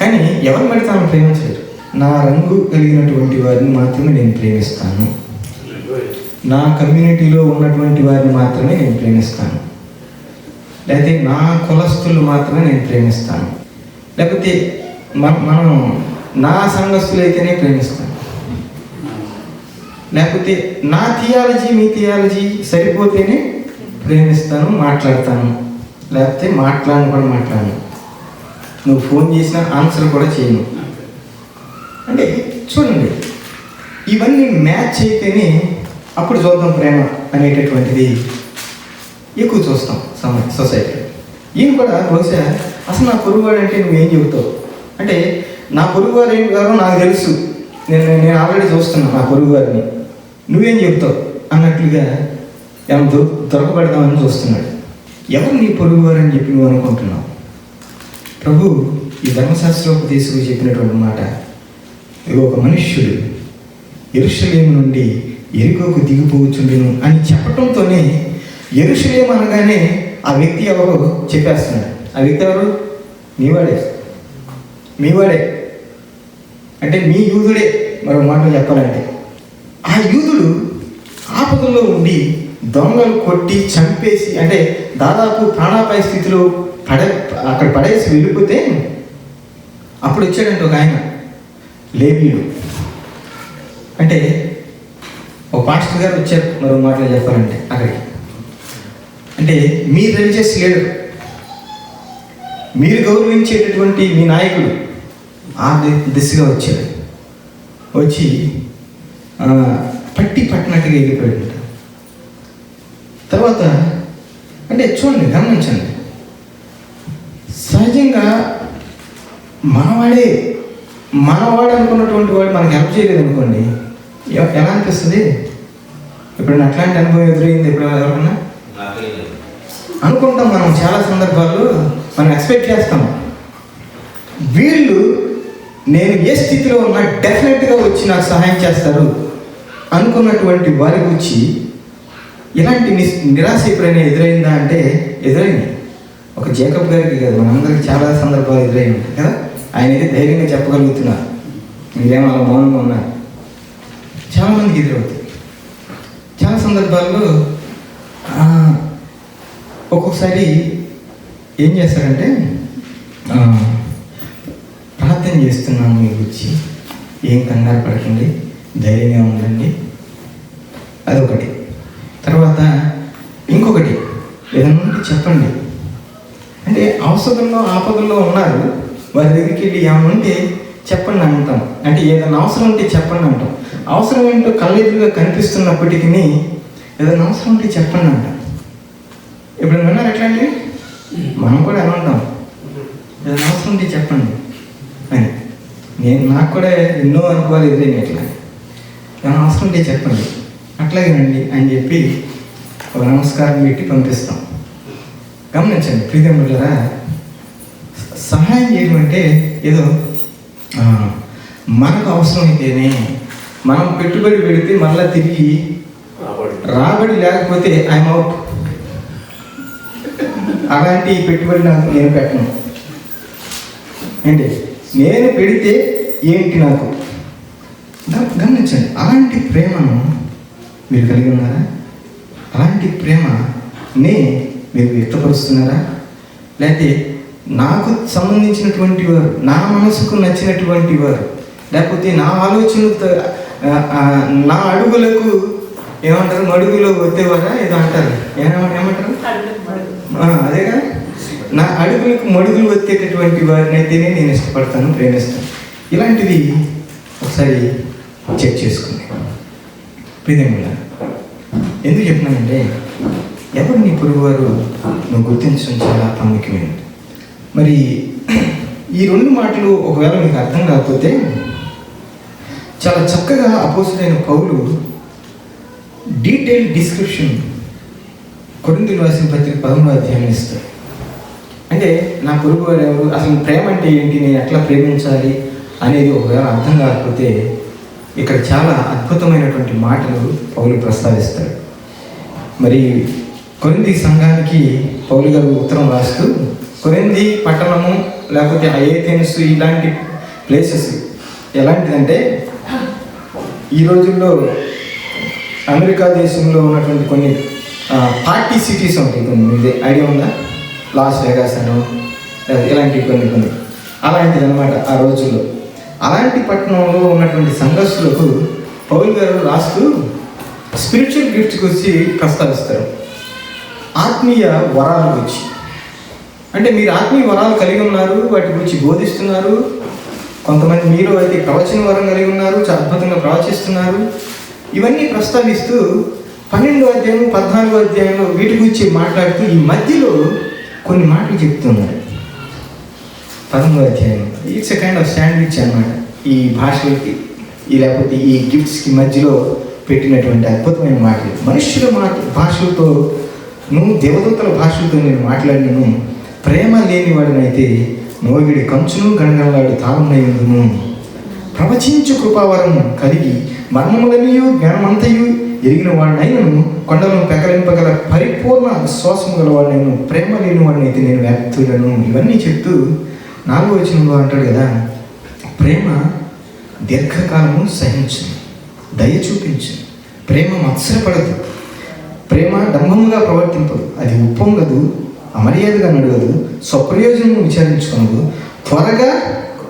కానీ ఎవరు పడితే ఆమె ప్రేమించలేరు. నా రంగు కలిగినటువంటి వారిని మాత్రమే నేను ప్రేమిస్తాను, నా కమ్యూనిటీలో ఉన్నటువంటి వారిని మాత్రమే నేను ప్రేమిస్తాను, లేకపోతే నా కులస్తులు మాత్రమే నేను ప్రేమిస్తాను, లేకపోతే మనం నా సంఘస్థులు అయితేనే ప్రేమిస్తాను, లేకపోతే నా థియాలజీ మీ థియాలజీ సరిపోతేనే ప్రేమిస్తాను, మాట్లాడతాను, లేకపోతే మాట్లాడను, నువ్వు ఫోన్ చేసినా ఆన్సర్ కూడా చేయను. అంటే చూడండి, ఇవన్నీ మ్యాచ్ అయితేనే అప్పుడు చూద్దాం ప్రేమ అనేటటువంటిది ఎక్కువ చూస్తాం సొసైటీలో. ఈయన కూడా బహుశా అసలు నా పొరుగువాడు అంటే నువ్వేం చెబుతావు అంటే, నా పొరుగువారు ఏం కాదో నాకు తెలుసు, నేను ఆల్రెడీ చూస్తున్నాను నా పొరుగువారిని, నువ్వేం చెబుతావు అన్నట్లుగా ఏమైనా దొరకబెడదామని చూస్తున్నాడు. ఎవరు నీ పొరుగువారు అని చెప్పి నువ్వు అనుకుంటున్నావు? ప్రభు ఈ ధర్మశాస్త్రోపదేశకుడు చెప్పినటువంటి మాట, ఒక మనుష్యుడు యెరూషలేము నుండి యెరికోకు దిగిపోవచ్చుండెను అని చెప్పడంతోనే యెరూషలేము అనగానే ఆ వ్యక్తి ఎవరో చెప్పేస్తున్నాడు. ఆ వ్యక్తి ఎవరు? నీవాడే, మీవాడే, అంటే మీ యూదుడే. మరో మాటలు చెప్పాలంటే ఆ యూదుడు ఆపదల్లో ఉండి దొంగలు కొట్టి చంపేసి, అంటే దాదాపు ప్రాణాపాయ స్థితిలో అక్కడ పడేసి వెళ్ళిపోతే అప్పుడు వచ్చాడంటే ఒక ఆయన లేవీయుడు, అంటే ఒక పాస్టర్ గారు వచ్చారు. మరో మాటలు చెప్పాలంటే అక్కడికి, అంటే మీ రిలీజియస్ లీడర్, మీరు గౌరవించేటటువంటి మీ నాయకుడు ఆ దిశగా వచ్చాడు. వచ్చి పట్టినట్టుగా వెళ్ళిపోయాడు. తర్వాత అంటే చూడండి, గమనించండి, సహజంగా మనవాడు అనుకున్నటువంటి వాడు మనకు హెల్ప్ చేయలేదు అనుకోండి, ఎలా అనిపిస్తుంది? ఎప్పుడైనా అట్లాంటి అనుభవం ఎదురైంది? ఎప్పుడైనా ఎవరన్నా అనుకుంటాం మనం, చాలా సందర్భాల్లో మనం ఎక్స్పెక్ట్ చేస్తాం వీళ్ళు నేను ఏ స్థితిలో ఉన్నా డెఫినెట్గా వచ్చి నాకు సహాయం చేస్తారు అనుకున్నటువంటి వారి గురించి ఇలాంటి నిరాశ ఎప్పుడైనా ఎదురైందా అంటే ఎదురైంది. ఒక జేకబ్ గారికి కాదు, మనందరికీ చాలా సందర్భాలు ఎదురైంది కదా. ఆయన అయితే ధైర్యంగా చెప్పగలుగుతున్నారు, మీరేమో అలా మౌనంగా ఉన్నారు. చాలామందికి ఎదురవుతుంది. చాలా సందర్భాల్లో ఒక్కొక్కసారి ఏం చేస్తారంటే ప్రార్థన చేస్తున్నాను మీ గురించి, ఏం కంగారు పడకండి, ధైర్యంగా ఉండండి, అదొకటి. తర్వాత ఇంకొకటి, ఏదన్నా ఉంటే చెప్పండి. అంటే అవసరంలో ఆపదల్లో ఉన్నారు, వారి దగ్గరికి వెళ్ళి ఏమైనా ఉంటే చెప్పండి అంటాం. అంటే ఏదైనా అవసరం ఉంటే చెప్పండి అంటాం. అవసరం ఏంటో కళ్ళెదురుగా కనిపిస్తున్నప్పటికీ ఏదైనా అవసరం ఉంటే చెప్పండి అంటాం. ఎప్పుడైనా విన్నారు ఎట్లాంటివి? మనం కూడా ఎలా ఉంటాం, ఏదైనా అవసరం ఉంటే చెప్పండి అని. నాకు కూడా ఎన్నో అనుభవాలు ఎదురైనాయి. ఎట్లా ఏమైనా అవసరం ఉంటే చెప్పండి, అట్లాగేనండి అని చెప్పి ఒక నమస్కారం పెట్టి పంపిస్తాం. గమనించండి ప్రియమిత్రులారా, సహాయం చేయడం అంటే ఏదో మనకు అవసరమైతేనే, మనం పెట్టుబడి పెడితే మళ్ళీ తిరిగి రాబడి లేకపోతే ఐఎమ్ అవుట్. అలాంటి పెట్టుబడి నాకు నేను పెట్టను. ఏంటి నేను పెడితే ఏంటి నాకు? గమనించండి, అలాంటి ప్రేమను మీరు కలిగి ఉన్నారా? అలాంటి ప్రేమని మీరు వ్యక్తపరుస్తున్నారా? లేకపోతే నాకు సంబంధించినటువంటి వారు, నా మనసుకు నచ్చినటువంటి వారు, లేకపోతే నా ఆలోచనతో నా అడుగులకు ఏమంటారు, మడుగులో వచ్చేవారా ఏదో అంటారు, ఏమంటారు? అదేగా, నా అడుగులకు మడుగులు వచ్చేటటువంటి వారిని అయితేనే నేను ఇష్టపడతాను, ప్రేమిస్తాను. ఇలాంటివి ఒకసారి చెక్ చేసుకోండి. ప్రియములా, ఎందుకు చెప్తున్నానంటే ఎవరు నీ పొరుగు వారు నువ్వు గుర్తించడం చాలా ప్రాముఖ్యమైనది. మరి ఈ రెండు మాటలు ఒకవేళ మీకు అర్థం కాకపోతే చాలా చక్కగా అపోస్తులైన పౌలు డీటెయిల్ డిస్క్రిప్షన్ కొరింథీయులకు రాసిన పత్రిక 11వ అధ్యాయం ఇస్తారు. అంటే నా పొరుగు వారు ఎవరు, అసలు ప్రేమ అంటే ఏంటి, నేను ఎట్లా ప్రేమించాలి అనేది ఒకవేళ అర్థం కాకపోతే ఇక్కడ చాలా అద్భుతమైనటువంటి మాటలు పౌలు ప్రస్తావిస్తాడు. మరి కొరింథీ సంఘానికి పౌలు గారు ఉత్తరం రాస్తూ, కొరింథీ పట్టణము లేకపోతే ఏథెన్స్ ఇలాంటి ప్లేసెస్ ఎలాంటిదంటే ఈ రోజుల్లో అమెరికా దేశంలో ఉన్నటువంటి కొన్ని పార్టీ సిటీస్ ఉంటాయి, కొన్ని ఐడియా ఉందా, లాస్ వెగాస్ అను ఇలాంటివి కొన్ని అలాంటిది అనమాట. ఆ రోజుల్లో అలాంటి పట్టణంలో ఉన్నటువంటి సంఘస్థులకు పౌలు గారు రాస్తూ స్పిరిచువల్ గిఫ్ట్స్ గురించి ప్రస్తావిస్తారు. ఆత్మీయ వరాల గురించి, అంటే మీరు ఆత్మీయ వరాలు కలిగి ఉన్నారు, వాటి గురించి బోధిస్తున్నారు. కొంతమంది మీరు అయితే ప్రవచన వరం కలిగి ఉన్నారు, చాలా అద్భుతంగా ప్రవచిస్తున్నారు. ఇవన్నీ ప్రస్తావిస్తూ 12వ అధ్యాయం 14వ అధ్యాయంలో వీటి గురించి మాట్లాడుతూ ఈ మధ్యలో కొన్ని మాటలు చెప్తున్నారు. 11వ అధ్యాయం it's a kind of sandwich అన్నమాట. ఈ భాషలకి లేకపోతే ఈ గిఫ్ట్స్కి మధ్యలో పెట్టినటువంటి అద్భుతమైన మాటలు. మనుష్యుల భాషలతో నువ్వు దేవదూతల భాషలతో నేను మాట్లాడినను, ప్రేమ లేని వాడినైతే నోవిడి కంచును గణగణలాడు తాళమునయుండును. ప్రవచించు కృపావరం కలిగి మర్మములనియు జ్ఞానమంతయు ఎరిగిన వాడినైనను, కొండలను పెకలింపగల పరిపూర్ణ విశ్వాసము గల వాడినైను, ప్రేమ లేని వాడినైతే నేను వ్యక్తులను. ఇవన్నీ చెప్తూ 4వ వచనంలో అంటాడు కదా, ప్రేమ దీర్ఘకాలము సహించును, దయ చూపించును, ప్రేమ మత్సరపడదు, ప్రేమ డంబముగా ప్రవర్తింపదు, అది ఉప్పొంగదు, అమర్యాదగా నడవదు, స్వప్రయోజనము విచారించుకొనదు, త్వరగా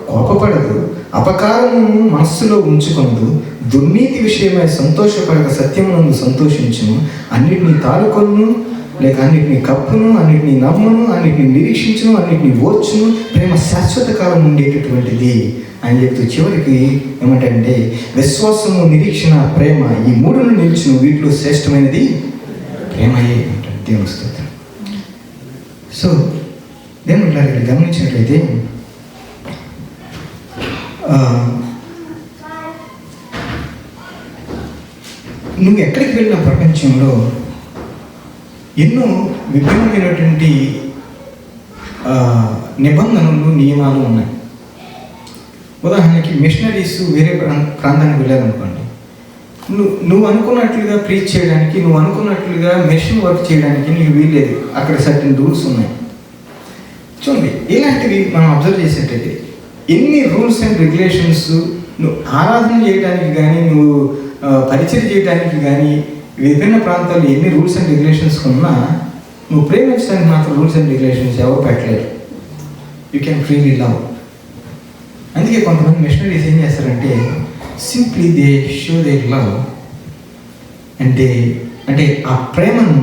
కోపపడదు, అపకారము మనస్సులో ఉంచుకొనదు, దుర్నీతి విషయమై సంతోషపడక సత్యమునందు సంతోషించును, అన్నిటినీ తాలుకొను లేక అన్నిటినీ కప్పును, అన్నిటినీ నమ్మును, అన్నిటినీ నిరీక్షించును, అన్నిటినీ ఓర్చును, ప్రేమ శాశ్వత కాలం ఉండేటటువంటిది అని చెప్తూ చివరికి ఏమంటే విశ్వాసము, నిరీక్షణ, ప్రేమ ఈ 3ను నిలిచిన వీటిలో శ్రేష్టమైనది ప్రేమయే అంటాడు. దేవుని స్తోత్రం. సో దేవుని ఇక్కడ గమనించినట్లయితే నువ్వు ఎక్కడికి వెళ్ళిన ప్రపంచంలో ఎన్నో విభిన్నమైనటువంటి నిబంధనలు, నియమాలు ఉన్నాయి. ఉదాహరణకి మిషనరీస్ వేరే ప్రాంతానికి వెళ్ళారనుకోండి, నువ్వు అనుకున్నట్లుగా ప్రీచ్ చేయడానికి, నువ్వు అనుకున్నట్లుగా మెషిన్ వర్క్ చేయడానికి నీకు వీల్లేదు. అక్కడ సర్టెన్ రూల్స్ ఉన్నాయి. చూడండి, ఇలాంటివి మనం అబ్జర్వ్ చేసేటట్లయితే ఎన్ని రూల్స్ అండ్ రెగ్యులేషన్స్, నువ్వు ఆరాధన చేయడానికి కానీ, నువ్వు పరిచయం చేయడానికి కానీ విభిన్న ప్రాంతాల్లో ఎన్ని రూల్స్ అండ్ రెగ్యులేషన్స్ ఉన్నా నువ్వు ప్రేమించడానికి మాత్రం రూల్స్ అండ్ రెగ్యులేషన్స్ ఎవరు పెట్టలేరు. You can freely love. అందుకే కొంతమంది మిషనరీస్ ఏం చేస్తారంటే simply they show there love అంటే ఆ ప్రేమను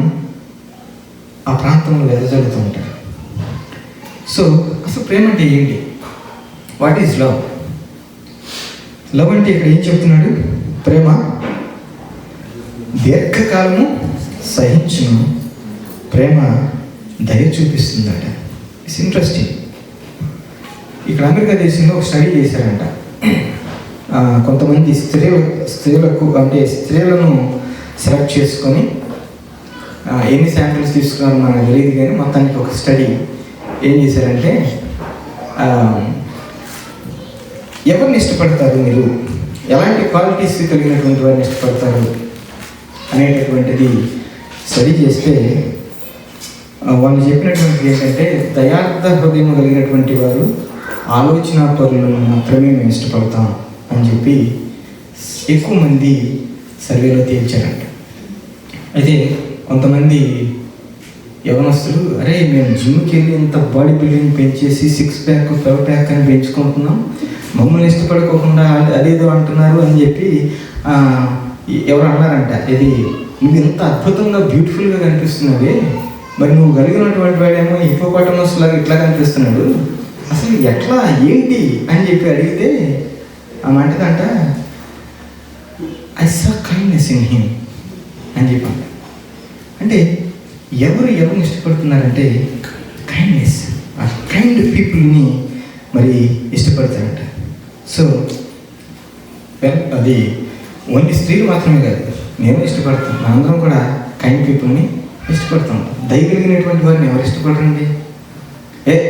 ఆ ప్రాంతంలో వెదజల్లుతూ ఉంటారు. సో అసలు ప్రేమ అంటే ఏంటి? What is love? లవ్ అంటే ఇక్కడ ఏం చెప్తున్నాడు? ప్రేమ దీర్ఘకాలము సహించును, ప్రేమ దయ చూపిస్తుందట. It's interesting. ఇక్కడ అమెరికా దేశంలో ఒక స్టడీ చేశారంట. కొంతమంది స్త్రీలకు అంటే స్త్రీలను సెలెక్ట్ చేసుకొని ఎన్ని శాంపిల్స్ తీసుకున్నారో నాకు తెలియదు, కానీ మొత్తానికి ఒక స్టడీ ఏం చేశారంటే ఎవరిని ఇష్టపడతారు మీరు, ఎలాంటి క్వాలిటీస్ కలిగినటువంటి వారిని ఇష్టపడతారు అనేటటువంటిది స్టడీ చేస్తే వాళ్ళు చెప్పినటువంటిది ఏంటంటే దయార్థ హృదయం కలిగినటువంటి వారు, ఆలోచన పరులను మాత్రమే మేము ఇష్టపడతాం అని చెప్పి ఎక్కువ మంది సర్వేలో తేల్చారంట. అయితే కొంతమంది యవనస్తులు, అరే మేము జిమ్కి వెళ్ళి ఇంత బాడీ బిల్డింగ్ పెంచేసి 6 ప్యాక్ 12 ప్యాక్ అని పెంచుకుంటున్నాం, మమ్మల్ని ఇష్టపడుకోకుండా అదేదో అంటున్నారు అని చెప్పి ఎవరు అన్నారంట. ఇది నువ్వు ఇంత అద్భుతంగా బ్యూటిఫుల్గా కనిపిస్తున్నావే, మరి నువ్వు కలిగినటువంటి వాడేమో హిప్పోపాటమస్ లాగా ఇట్లా కనిపిస్తున్నాడు, అసలు ఎట్లా ఏంటి అని చెప్పి అడిగితే ఆ మాటదంట I saw kindness in him అని చెప్పండి. అంటే ఎవరిని ఇష్టపడుతున్నారంటే కైండ్నెస్, ఆ కైండ్ పీపుల్ని మరి ఇష్టపడతారంట. సో అది ఓన్లీ స్త్రీలు మాత్రమే కాదు, నేను ఇష్టపడతాను, మనందరం కూడా కైండ్ పీపుల్ని ఇష్టపడతాం. దయగలిగినటువంటి వారిని ఎవరు ఇష్టపడరండి?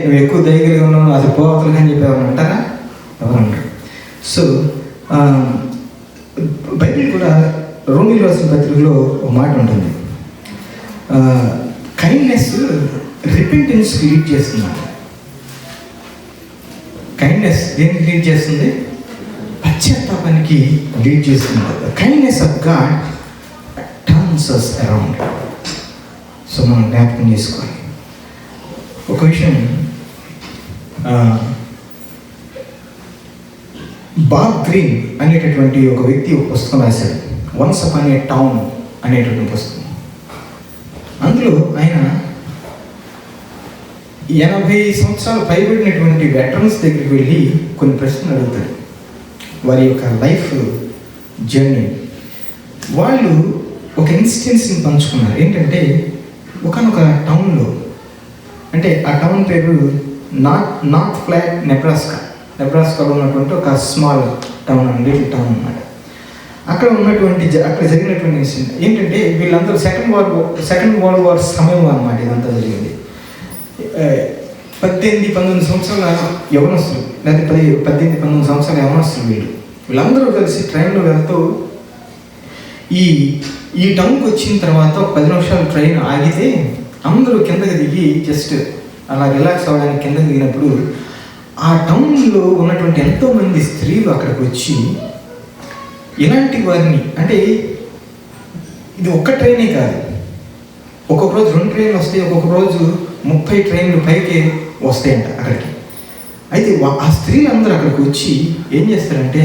నువ్వు ఎక్కువ దయగలిగి ఉన్నావు అది పోవతలు అని చెప్పి ఎవరు అంటారా? ఎవరు అంటారు? సో బైబిల్ కూడా రోమియోలు రాసిన పత్రికలో ఒక మాట ఉంటుంది, కైండ్నెస్ రిపెంటెన్స్కి లీడ్ చేస్తుంది. కైండ్నెస్ దేనికి లీడ్ చేస్తుంది? పశ్చాత్తాపానికి లీడ్ చేస్తుంది. Kindness of God turns us around. So మనం జ్ఞాపకం చేసుకోవాలి. ఒక విషయం, బాబ్ గ్రీన్ అనేటటువంటి ఒక వ్యక్తి ఒక పుస్తకం రాశాడు, వన్స్ అపాన్ ఏ టౌన్ అనేటటువంటి పుస్తకం. అందులో ఆయన 80 సంవత్సరాలు పైబడినటువంటి వెటరన్స్ దగ్గరికి వెళ్ళి కొన్ని ప్రశ్నలు అడుగుతారు, వారి యొక్క లైఫ్ జర్నీ. వాళ్ళు ఒక ఇన్సిడెన్స్ని పంచుకున్నారు. ఏంటంటే ఒకనొక టౌన్లో, అంటే ఆ టౌన్ పేరు నార్త్ ఫ్లాట్ నెబ్రాస్కాలో ఉన్నటువంటి ఒక స్మాల్ టౌన్, లిటిల్ టౌన్ అన్నమాట. అక్కడ జరిగినటువంటి ఇన్సిడెంట్ ఏంటంటే వీళ్ళందరూ సెకండ్ వరల్డ్ వార్ సమయం అన్నమాట ఇదంతా జరిగింది. 18-19 సంవత్సరాల యవనస్తులు, లేదా 18-19 సంవత్సరాల యవనస్తులు వీళ్ళందరూ కలిసి ట్రైన్లో వెళ్తూ ఈ టౌన్కి వచ్చిన తర్వాత 10 నిమిషాలు ట్రైన్ ఆగితే అందరూ కిందకి దిగి జస్ట్ అలా రిలాక్స్ అవ్వడానికి కిందకి దిగినప్పుడు ఆ టౌన్లో ఉన్నటువంటి ఎంతోమంది స్త్రీలు అక్కడికి వచ్చి ఇలాంటి వారిని, అంటే ఇది ఒక్క ట్రైనే కాదు, ఒక్కొక్క రోజు 2 ట్రైన్లు వస్తాయి, ఒక్కొక్క రోజు 30 ట్రైన్లు పైకి వస్తాయంట అక్కడికి. అయితే ఆ స్త్రీలందరూ అక్కడికి వచ్చి ఏం చేస్తారంటే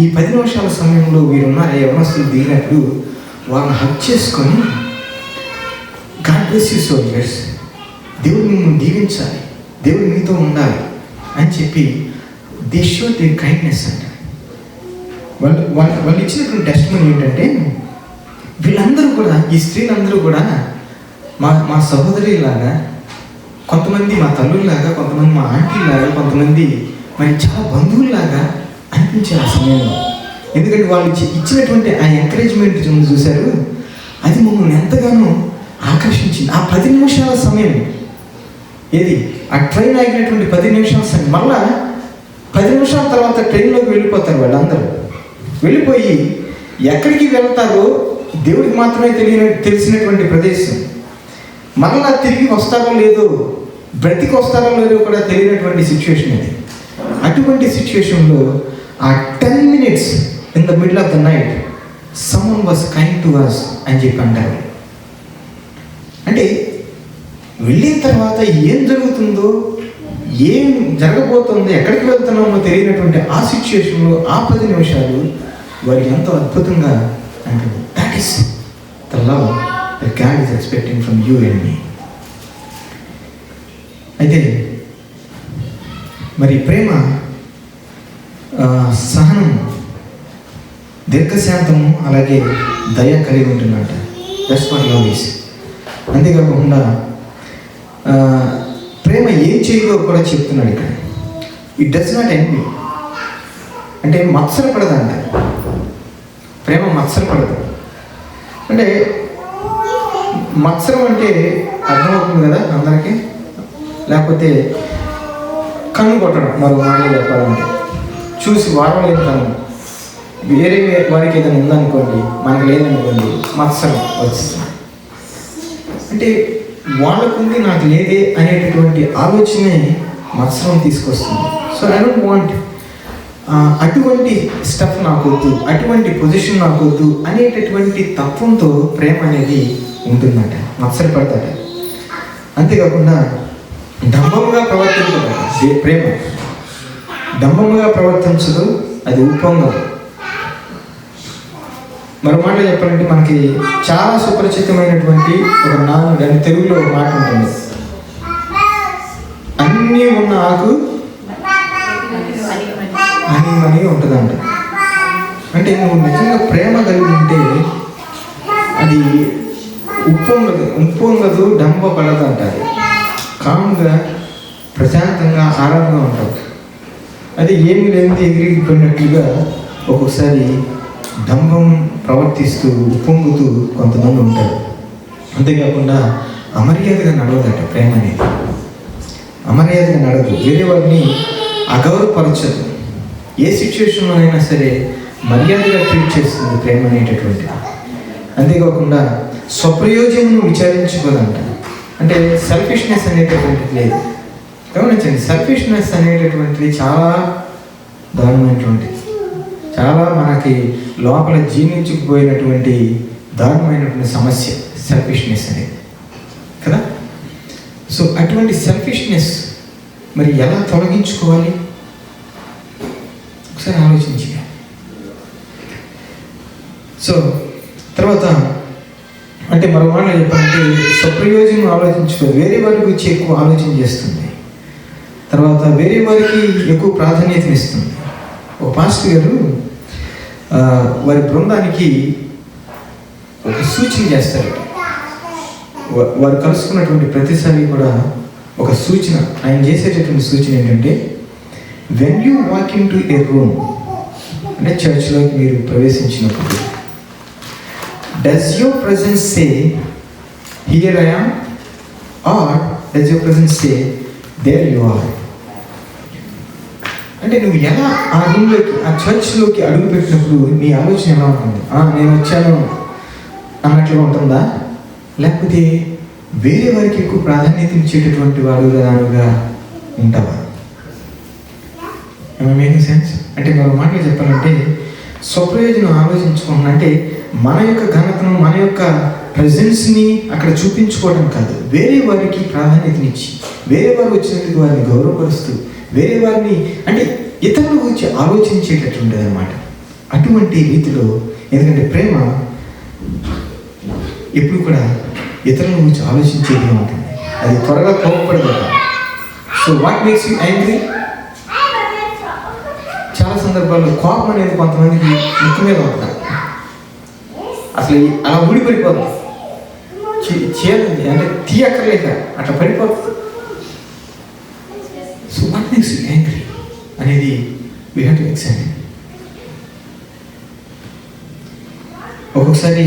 ఈ 10 నిమిషాల సమయంలో వీరున్న యవనస్తులు దిగినప్పుడు వాళ్ళని హక్ చేసుకొని, గాడ్ బ్లెస్ యూ సోల్జర్స్, దేవుడు మిమ్మల్ని దీవించాలి, దేవుడు మీతో ఉండాలి అని చెప్పి దే షో దేర్ కైండ్నెస్ అంట. వాళ్ళు ఇచ్చినటువంటి టెస్టిమనీ ఏంటంటే వీళ్ళందరూ కూడా, ఈ స్త్రీలందరూ కూడా మా సహోదరిలాగా, కొంతమంది మా తల్లుల్లాగా, కొంతమంది మా ఆంటీలాగా, కొంతమంది మరి చాలా బంధువుల్లాగా అనిపించారు ఆ సమయంలో. ఎందుకంటే వాళ్ళు ఇచ్చినటువంటి ఆ ఎంకరేజ్మెంట్ చూశారు, అది మమ్మల్ని ఎంతగానో ఆకర్షించింది. ఆ 10 నిమిషాల సమయం, ఏది ఆ ట్రైన్ ఆగినటువంటి 10 నిమిషాల సమయం, మళ్ళా 10 నిమిషాల తర్వాత ట్రైన్లోకి వెళ్ళిపోతారు వాళ్ళందరూ. వెళ్ళిపోయి ఎక్కడికి వెళ్తారో దేవుడికి మాత్రమే తెలిసినటువంటి ప్రదేశం, మరలా తిరిగి వస్తారో లేదో, బ్రతికి వస్తారో లేదో కూడా తెలియనటువంటి సిచ్యువేషన్ ఇది. అటువంటి సిచ్యువేషన్లో ఆ 10 minutes in the middle of the night someone was kind to us అని చెప్పి అంటారు. అంటే వెళ్ళిన తర్వాత ఏం జరుగుతుందో, ఏం జరగబోతుందో, ఎక్కడికి వెళ్తున్నామో తెలియనటువంటి ఆ సిచ్యువేషన్లో ఆ 10 నిమిషాలు వారికి ఎంతో అద్భుతంగా అంటుంది. That is the love that God is expecting from you and me. అయితే మరి ప్రేమ, సహనం, దీర్ఘశాంతము, అలాగే దయ కలిగి ఉంటుందంట. That's what love is. అంతేకాకుండా ప్రేమ ఏం చేయదో కూడా చెప్తున్నాడు ఇక్కడ. ఇట్ డస్ నాట్ ఎన్వీ, అంటే మత్సరపడదంట. ప్రేమ మత్సరపడదు. అంటే మత్సరం అంటే అర్థమవుతుంది కదా అందరికీ, లేకపోతే కన్ను కొట్టడం, మరో మాట చెప్పాలంటే చూసి వారం లేదు కన్ను, వేరే వారికి ఏదైనా ఉందనుకోండి, మనకు లేదనుకోండి, మత్సరం వస్తుంది. అంటే వాళ్ళకుంది నాకు లేదే అనేటటువంటి ఆలోచనే మత్సరం తీసుకొస్తుంది. సో ఐ డోంట్ వాంట్ అటువంటి స్టఫ్ నాకు వద్దు, అటువంటి పొజిషన్ నాకు వద్దు అనేటటువంటి తత్వంతో ప్రేమ అనేది ఉంటుందట, మత్సరపడతాట. అంతేకాకుండా డంబముగా ప్రవర్తించదట. ప్రేమ డంబముగా ప్రవర్తించదు, అది ఉప్పొంగదు. మరో మాట చెప్పాలంటే మనకి చాలా సుపరిచితమైనటువంటి ఒక నాన్న తెలుగులో ఒక మాట ఉంటుంది, అన్నీ ఉన్న ఆకు అని ఉంటుందంట. అంటే నువ్వు నిజంగా ప్రేమ కలిగి ఉంటే అది ఉప్పొంగదు, డంబ పడదు అంటారు. కామ్గా, ప్రశాంతంగా, ఆరాంగా ఉంటావు. అది ఏమి లేనిది ఎగిరిపోయినట్లుగా ఒక్కొక్కసారి డంబం ప్రవర్తిస్తూ ఉప్పొంగుతూ కొంతమంది ఉంటారు. అంతేకాకుండా అమర్యాదగా నడవదట ప్రేమ అనేది. అమర్యాదగా నడవదు, వేరే వారిని అగౌరవపరచదు. ఏ సిచ్యువేషన్లో అయినా సరే మర్యాదగా ట్రీట్ చేస్తుంది ప్రేమ అనేటటువంటిది. అంతేకాకుండా స్వప్రయోజనం విచారించుకోదంట. అంటే సెల్ఫిష్నెస్ అనేటటువంటిది లేదు. గమనించండి, సెల్ఫిష్నెస్ అనేటటువంటిది చాలా దారుణమైనటువంటిది, చాలా మనకి లోపల జీర్ణించుకుపోయినటువంటి దారుణమైనటువంటి సమస్య సెల్ఫిష్నెస్ అనేది కదా. సో అటువంటి సెల్ఫిష్నెస్ మరి ఎలా తొలగించుకోవాలి ఒకసారి ఆలోచించి. సో తర్వాత అంటే మరో మాట చెప్పాలంటే స్వప్రయోజనం ఆలోచించుకోవాలి, వేరే వారి గురించి ఎక్కువ ఆలోచన చేస్తుంది, తర్వాత వేరే వారికి ఎక్కువ ప్రాధాన్యతనిస్తుంది. ఒక పాస్టర్ గారు వారి బృందానికి ఒక సూచన చేస్తారు. వారు కలుసుకున్నటువంటి ప్రతిసారి కూడా ఒక సూచన, ఆయన చేసేటటువంటి సూచన ఏంటంటే, when you walk into a room, అంటే చర్చ్లోకి మీరు ప్రవేశించినప్పుడు, does your presence say here I am, or does your presence say there you are? అంటే నువ్వు ఎలా ఆ రూమ్లోకి, ఆ చర్చ్లోకి అడుగు పెట్టినప్పుడు నీ ఆలోచన ఎలా ఉంటుంది? నేను వచ్చాను అన్నట్లుగా ఉంటుందా, లేకపోతే వేరే వారికి ఎక్కువ ప్రాధాన్యత ఇచ్చేటటువంటి వాడుగా ఉంటావా? Making sense? అంటే మరో మాటలు చెప్పాలంటే స్వప్రయోజనం ఆలోచించుకోవడం అంటే మన యొక్క ఘనతను, మన యొక్క ప్రజెన్స్ని అక్కడ చూపించుకోవడం కాదు, వేరే వారికి ప్రాధాన్యతనిచ్చి, వేరే వారు వచ్చినందుకు వారిని గౌరవపరుస్తూ, వేరే వారిని అంటే ఇతరుల గురించి ఆలోచించేటట్టు ఉండేది అనమాట. అటువంటి రీతిలో, ఎందుకంటే ప్రేమ ఎప్పుడు కూడా ఇతరుల గురించి ఆలోచించేది ఉంటుంది, అది త్వరగా కోపపడదు. So what makes you angry? చాలా సందర్భాల్లో కోపం అనేది కొంతమందికి ముక్కు మీద ఉంటుంది, అసలు అలా ఊడిపడిపోతుంది, అంటే తీయక్కర్లేక అట్లా పడిపోతుంది. So what makes you angry అనేది వీ హ్యావ్ టు ఎగ్జామిన్. ఒక్కొక్కసారి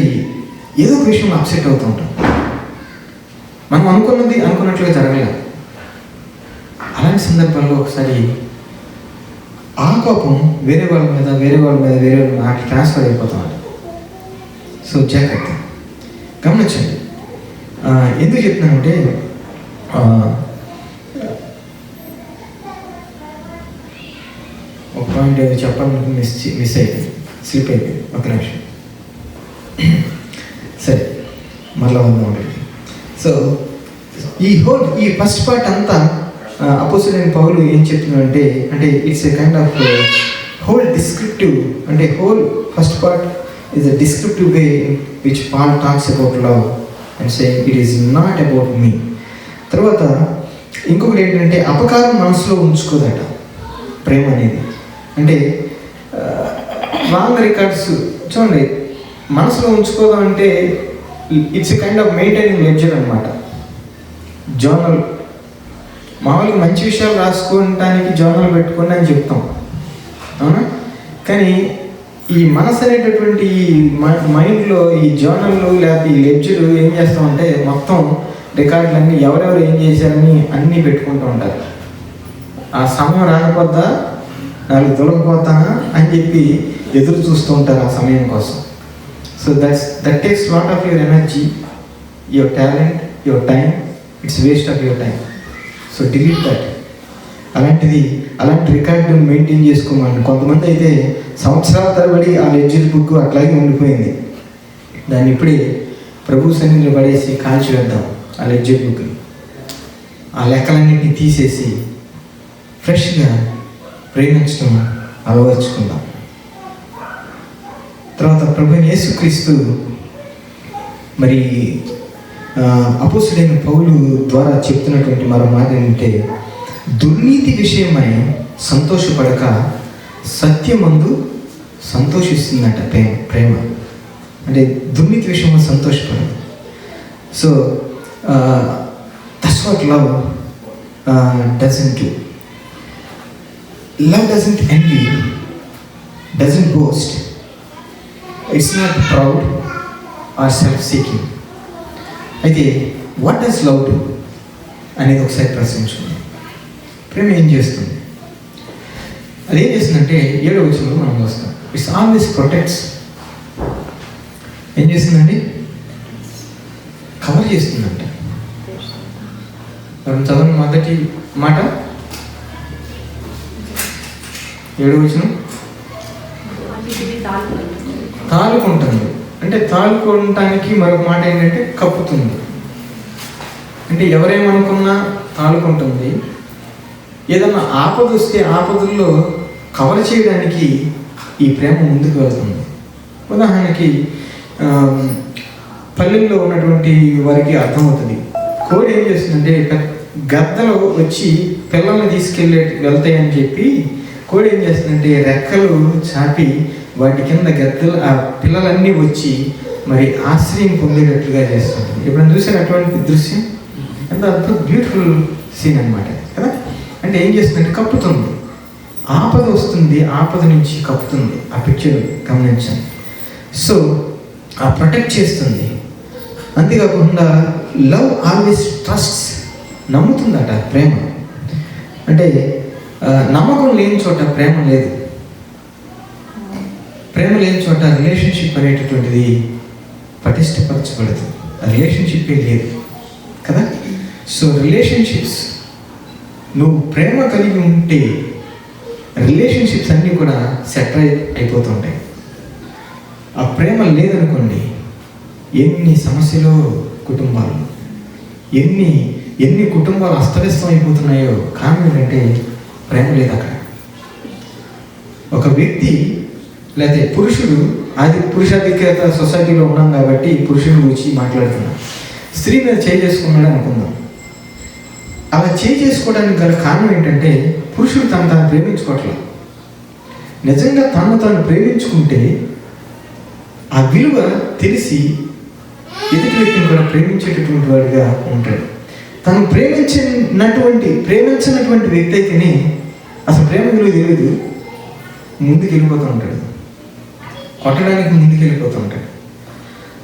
ఏదో ఒక విషయంలో అప్సెట్ అవుతూ ఉంటాం, మనం అనుకున్నట్లుగా జరగలేదు. అలాంటి సందర్భాల్లో ఒకసారి ఆ కోపం వేరే వాళ్ళ మీద ట్రాన్స్ఫర్ అయిపోతాం. సో జాగ్రత్త, గమనించండి. ఎందుకు చెప్తున్నానంటే ఒక పాయింట్ ఏదో చెప్పాలని మిస్ అయిపోయింది, స్లిప్ అయిపోయింది. ఒక నిమిషం, సరే మరలా ఉందాం. సో ఈ ఫస్ట్ పార్ట్ అంతా అపోజిట్ పౌలు ఏం చెప్తున్నాడంటే, అంటే it's a kind of whole descriptive, అంటే whole first part is a descriptive way which Paul talks about love and saying it is not about me. తర్వాత ఇంకొకటి ఏంటంటే అపకారం మనసులో ఉంచుకోదట ప్రేమ అనేది. అంటే రాంగ్ రికార్డ్స్ చూడండి, మనసులో ఉంచుకోవడం అంటే it's a kind of maintaining ledger అనమాట. జర్నల్, మామూలుగా మంచి విషయాలు రాసుకోవడానికి జర్నల్ పెట్టుకోండి అని చెప్తాం, అవునా? కానీ ఈ మనసు అనేటటువంటి మైండ్లో ఈ జర్నల్ లేకపోతే ఈ లెడ్జర్ ఏం చేస్తామంటే మొత్తం రికార్డులన్నీ ఎవరెవరు ఏం చేశారని అన్నీ పెట్టుకుంటూ ఉంటారు. ఆ సమయం రాకపోద్దా, నాకు దొరకపోతానా అని చెప్పి ఎదురు చూస్తూ ఉంటారు ఆ సమయం కోసం. So that takes lot of your energy, your talent, your time. It's waste of your time. So delete that. అలాంటి రికార్డును మెయింటైన్ చేసుకోమని. కొంతమంది అయితే సంవత్సరాల తరబడి ఆ లెడ్జర్ బుక్ అట్లాగే ఉండిపోయింది, దాన్ని ఇప్పుడే ప్రభు సన్నిధిలో పడేసి కాల్చి వేద్దాం ఆ లెడ్జర్ బుక్ని. ఆ లెక్కలన్నింటినీ తీసేసి ఫ్రెష్గా ప్రేమించడం అలవర్చుకుందాం. తర్వాత ప్రభు యేసుక్రీస్తు మరి అపోస్తుడైన పౌలు ద్వారా చెప్తున్నటువంటి మరో మాట ఏంటంటే, దుర్నీతి విషయమై సంతోషపడక సత్యమందు సంతోషిస్తుందట ప్రేమ. అంటే దుర్నీతి విషయంలో సంతోషపడదు. So that's what love doesn't do. Love doesn't envy, doesn't boast, it's not proud or self-seeking. అయితే what does love do అనేది ఒకసారి ప్రశ్నించుకోండి. ప్రేమ ఏం చేస్తుంది? అది ఏం చేస్తుందంటే 7వ వచనంలో మనం చూస్తాం, ఇట్స్ ఆల్వేస్ ప్రొటెక్ట్స్. ఏం చేస్తుందండి? కవర్ చేస్తుందంట. చదవండి మొదటి మాట, 7వ వచనం. తాలుకుంటుంది. అంటే తాలుకోవటానికి మరొక మాట ఏంటంటే కప్పుతుంది. అంటే ఎవరేమనుకున్నా తాలుకుంటుంది. ఏదన్నా ఆపద వస్తే ఆపదల్లో కవర్ చేయడానికి ఈ ప్రేమ ముందుకు వెళ్తుంది. ఉదాహరణకి పల్లెల్లో ఉన్నటువంటి వారికి అర్థమవుతుంది. కోడి ఏం చేస్తుందంటే గద్దలు వచ్చి పిల్లల్ని వెళ్తాయని చెప్పి కోడి ఏం చేస్తుందంటే రెక్కలు చాపి వాటి కింద గద్దలు ఆ పిల్లలన్నీ వచ్చి మరి ఆశ్రయం పొందేటట్లుగా చేస్తుంది. ఎప్పుడైనా చూసారు అటువంటి దృశ్యం? ఎంత అద్భుత బ్యూటిఫుల్ సీన్ అనమాట కదా. అంటే ఏం చేస్తుందంటే కప్పుతుంది. ఆపద వస్తుంది, ఆపద నుంచి కప్పుతుంది. ఆ పిక్చర్ గమనించండి. సో ఆ ప్రొటెక్ట్ చేస్తుంది. అంతేకాకుండా లవ్ ఆల్వేస్ ట్రస్ట్స్, నమ్ముతుందట ప్రేమ. అంటే నమ్మకం లేని చోట ప్రేమ లేదు. ప్రేమ లేని చోట రిలేషన్షిప్ అనేటటువంటిది పటిష్టపరచబడదు. ఆ రిలేషన్షిప్పే లేదు కదా. సో రిలేషన్షిప్స్, నువ్వు ప్రేమ కలిగి ఉంటే రిలేషన్షిప్స్ అన్నీ కూడా సెట్ అయిపోతుంటాయి. ఆ ప్రేమ లేదనుకోండి, ఎన్ని సమస్యలు కుటుంబాలు, ఎన్ని కుటుంబాలు అస్తవ్యస్తం అయిపోతున్నాయో కారణం ఏంటంటే ప్రేమ లేదు అక్కడ. ఒక వ్యక్తి లేదా పురుషుడు, అది పురుషాధిక్యత సొసైటీలో ఉన్నాం కాబట్టి పురుషుడు గురించి మాట్లాడుతున్నాం. స్త్రీ మీద చేసుకున్నాడు అనుకుందాం. అలా చేసుకోవడానికి గల కారణం ఏంటంటే పురుషుడు తాను ప్రేమించుకోవట్లేదు. నిజంగా తాను ప్రేమించుకుంటే ఆ విలువ తెలిసి ఎదుటి వ్యక్తిని కూడా ప్రేమించేటటువంటి వాడిగా ఉంటాడు. తను ప్రేమించినటువంటి వ్యక్తి అయితేనే అసలు ప్రేమ విలువ తెలియదు, ముందుకు వెళ్ళిపోతూ ఉంటాడు, కొట్టడానికి ముందుకు వెళ్ళిపోతూ ఉంటాడు.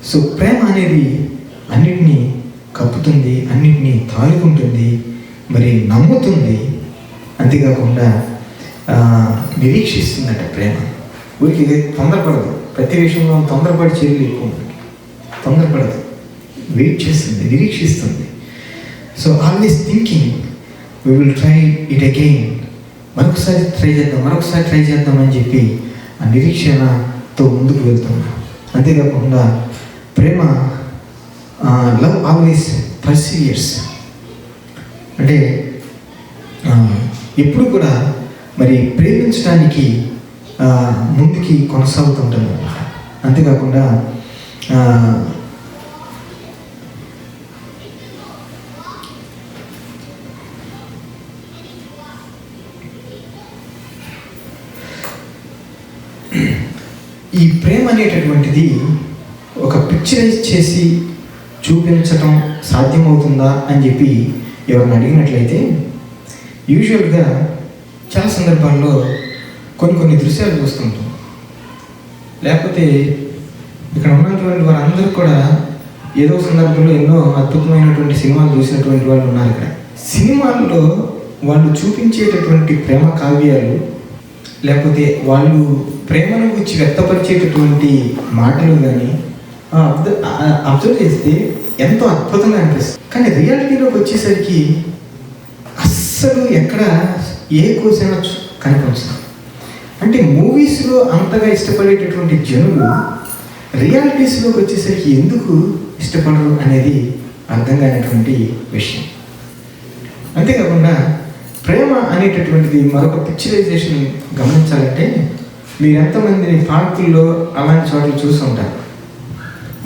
సో ప్రేమ అనేది అన్నిటినీ కప్పుతుంది, అన్నిటినీ తాలుకుంటుంది, మరి నమ్ముతుంది, అంతేకాకుండా నిరీక్షిస్తుందట. ప్రేమ ఊరికి తొందరపడదు, ప్రతి విషయంలో తొందరపడి చర్యలు ఎక్కువ ఉంటుంది, తొందరపడదు, వెయిట్ చేస్తుంది, నిరీక్షిస్తుంది. So always thinking we will try it again, మరొకసారి ట్రై చేద్దాం అని చెప్పి ఆ నిరీక్షణతో ముందుకు వెళ్తుంది. అంతేకాకుండా ప్రేమ లవ్ ఆల్వేస్ పర్సివియర్స్, అంటే ఎప్పుడు కూడా మరి ప్రేమించడానికి ముందుకి కొనసాగుతుంటుంది అన్నమాట. అంతేకాకుండా ఈ ప్రేమ అనేటటువంటిది ఒక పిక్చరైజ్ చేసి చూపించటం సాధ్యమవుతుందా అని చెప్పి ఎవరిని అడిగినట్లయితే యూజువల్గా చాలా సందర్భాల్లో కొన్ని దృశ్యాలు చూస్తుంటాం. లేకపోతే ఇక్కడ ఉన్నటువంటి వారందరూ కూడా ఏదో సందర్భంలో ఎన్నో అద్భుతమైనటువంటి సినిమాలు చూసినటువంటి వాళ్ళు ఉన్నారు. ఇక్కడ సినిమాల్లో వాళ్ళు చూపించేటటువంటి ప్రేమ కావ్యాలు, లేకపోతే వాళ్ళు ప్రేమను గురించి వ్యక్తపరిచేటటువంటి మాటలు కానీ అబ్జర్వ్ చేస్తే ఎంతో అద్భుతంగా అనిపిస్తుంది. కానీ రియాలిటీలోకి వచ్చేసరికి అస్సలు ఎక్కడ ఏ కోసైనా కనిపించదు. అంటే మూవీస్లో అంతగా ఇష్టపడేటటువంటి జనులు రియాలిటీస్లోకి వచ్చేసరికి ఎందుకు ఇష్టపడరు అనేది అర్థం కానటువంటి విషయం. అంతేకాకుండా ప్రేమ అనేటటువంటిది మరొక పిక్చరైజేషన్ గమనించాలంటే, మీరు ఎంతమందిని పార్కుల్లో అలాంటి చోట్ల చూసి ఉంటారు.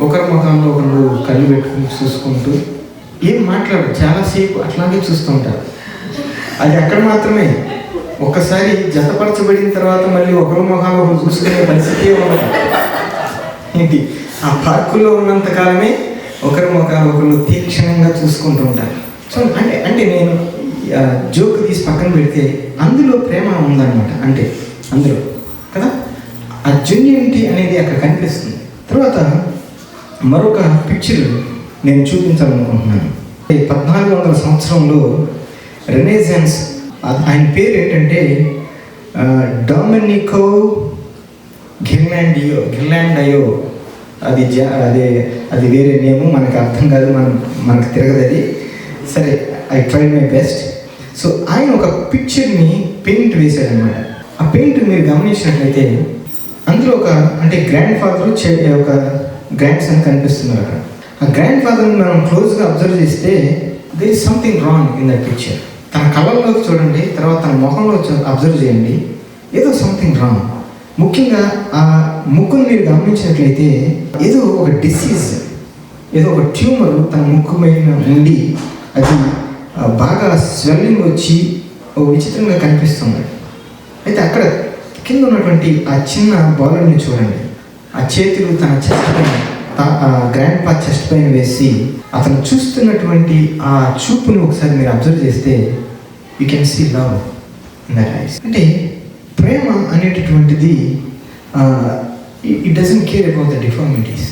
ఒకరి ముఖంలో ఒకరు కళ్ళు పెట్టుకుని చూసుకుంటూ ఏం మాట్లాడరు, చాలాసేపు అట్లాగే చూస్తూ ఉంటారు. అది అక్కడ మాత్రమే. ఒక్కసారి జతపరచబడిన తర్వాత మళ్ళీ ఒకరి ముఖాలు ఒకరు చూసుకునే పరిస్థితి ఉండదు. ఏంటి, ఆ పార్కుల్లో ఉన్నంత కాలమే ఒకరి ముఖాలు ఒకరు తీక్షణంగా చూసుకుంటూ ఉంటారు. సో అంటే నేను జోక్ తీసి పక్కన పెడితే అందులో ప్రేమ ఉందన్నమాట. అంటే అందులో కదా ఆ జెన్యూనిటీ అనేది అక్కడ కనిపిస్తుంది. తర్వాత మరొక పిక్చర్ నేను చూపించాలనుకుంటున్నాను. 1400 సంవత్సరంలో రెనేసాన్స్, ఆయన పేరు ఏంటంటే డొమినికో గిర్లాండియో. అది వేరే నేము, మనకు అర్థం కాదు, మనకు తిరగదు అది. సరే, I tried my best. So ఆయన ఒక పిక్చర్ని పెయింట్ వేశాడనమాట. ఆ పెయింట్ మీరు గమనించినట్లయితే అందులో అంటే గ్రాండ్ ఫాదర్ ఒక గ్రాండ్ సన్ కనిపిస్తున్నారు అక్కడ. ఆ గ్రాండ్ ఫాదర్ని మనం క్లోజ్గా అబ్జర్వ్ చేస్తే there is something wrong in that picture. తన కళ్ళల్లోకి చూడండి, తర్వాత తన ముఖంలో అబ్జర్వ్ చేయండి, ఏదో సంథింగ్ రాంగ్. ముఖ్యంగా ఆ ముక్కును మీరు గమనించినట్లయితే ఏదో ఒక డిసీజ్, ఏదో ఒక ట్యూమర్ తన ముక్కు మీద ఉండి అది బాగా స్వెల్లింగ్ వచ్చి ఒక విచిత్రంగా కనిపిస్తుంది. అయితే అక్కడ కింద ఉన్నటువంటి ఆ చిన్న బాలుని చూడండి. ఆ చేతులు తన చెస్ట్ పైన, గ్రాండ్ పా చెస్ట్ పైన వేసి అతను చూస్తున్నటువంటి ఆ చూపుని ఒకసారి మీరు అబ్జర్వ్ చేస్తే you can see love in that eyes. అంటే ప్రేమ అనేటటువంటిది it doesn't care about the deformities,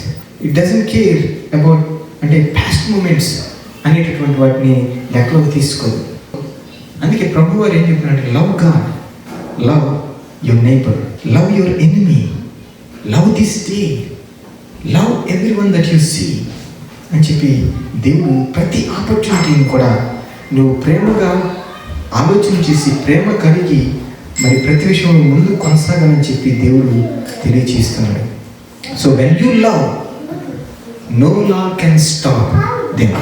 it doesn't care about అంటే పాస్ట్ మూమెంట్స్ అనేటటువంటి వాటిని లెక్కలోకి తీసుకోదు. అందుకే ప్రభు వారు ఏం చెప్పినట్టు, love God, love your neighbour, love your enemy, love this day, love everyone that you see అని చెప్పి దేవుడు ప్రతి ఆపర్చునిటీని కూడా నువ్వు ప్రేమగా ఆలోచన చేసి ప్రేమ కలిగి మరి ప్రతి విషయంలో ముందు కొనసాగాలని చెప్పి దేవుడు తెలియచేస్తున్నాడు. So when you love, no law can stop them.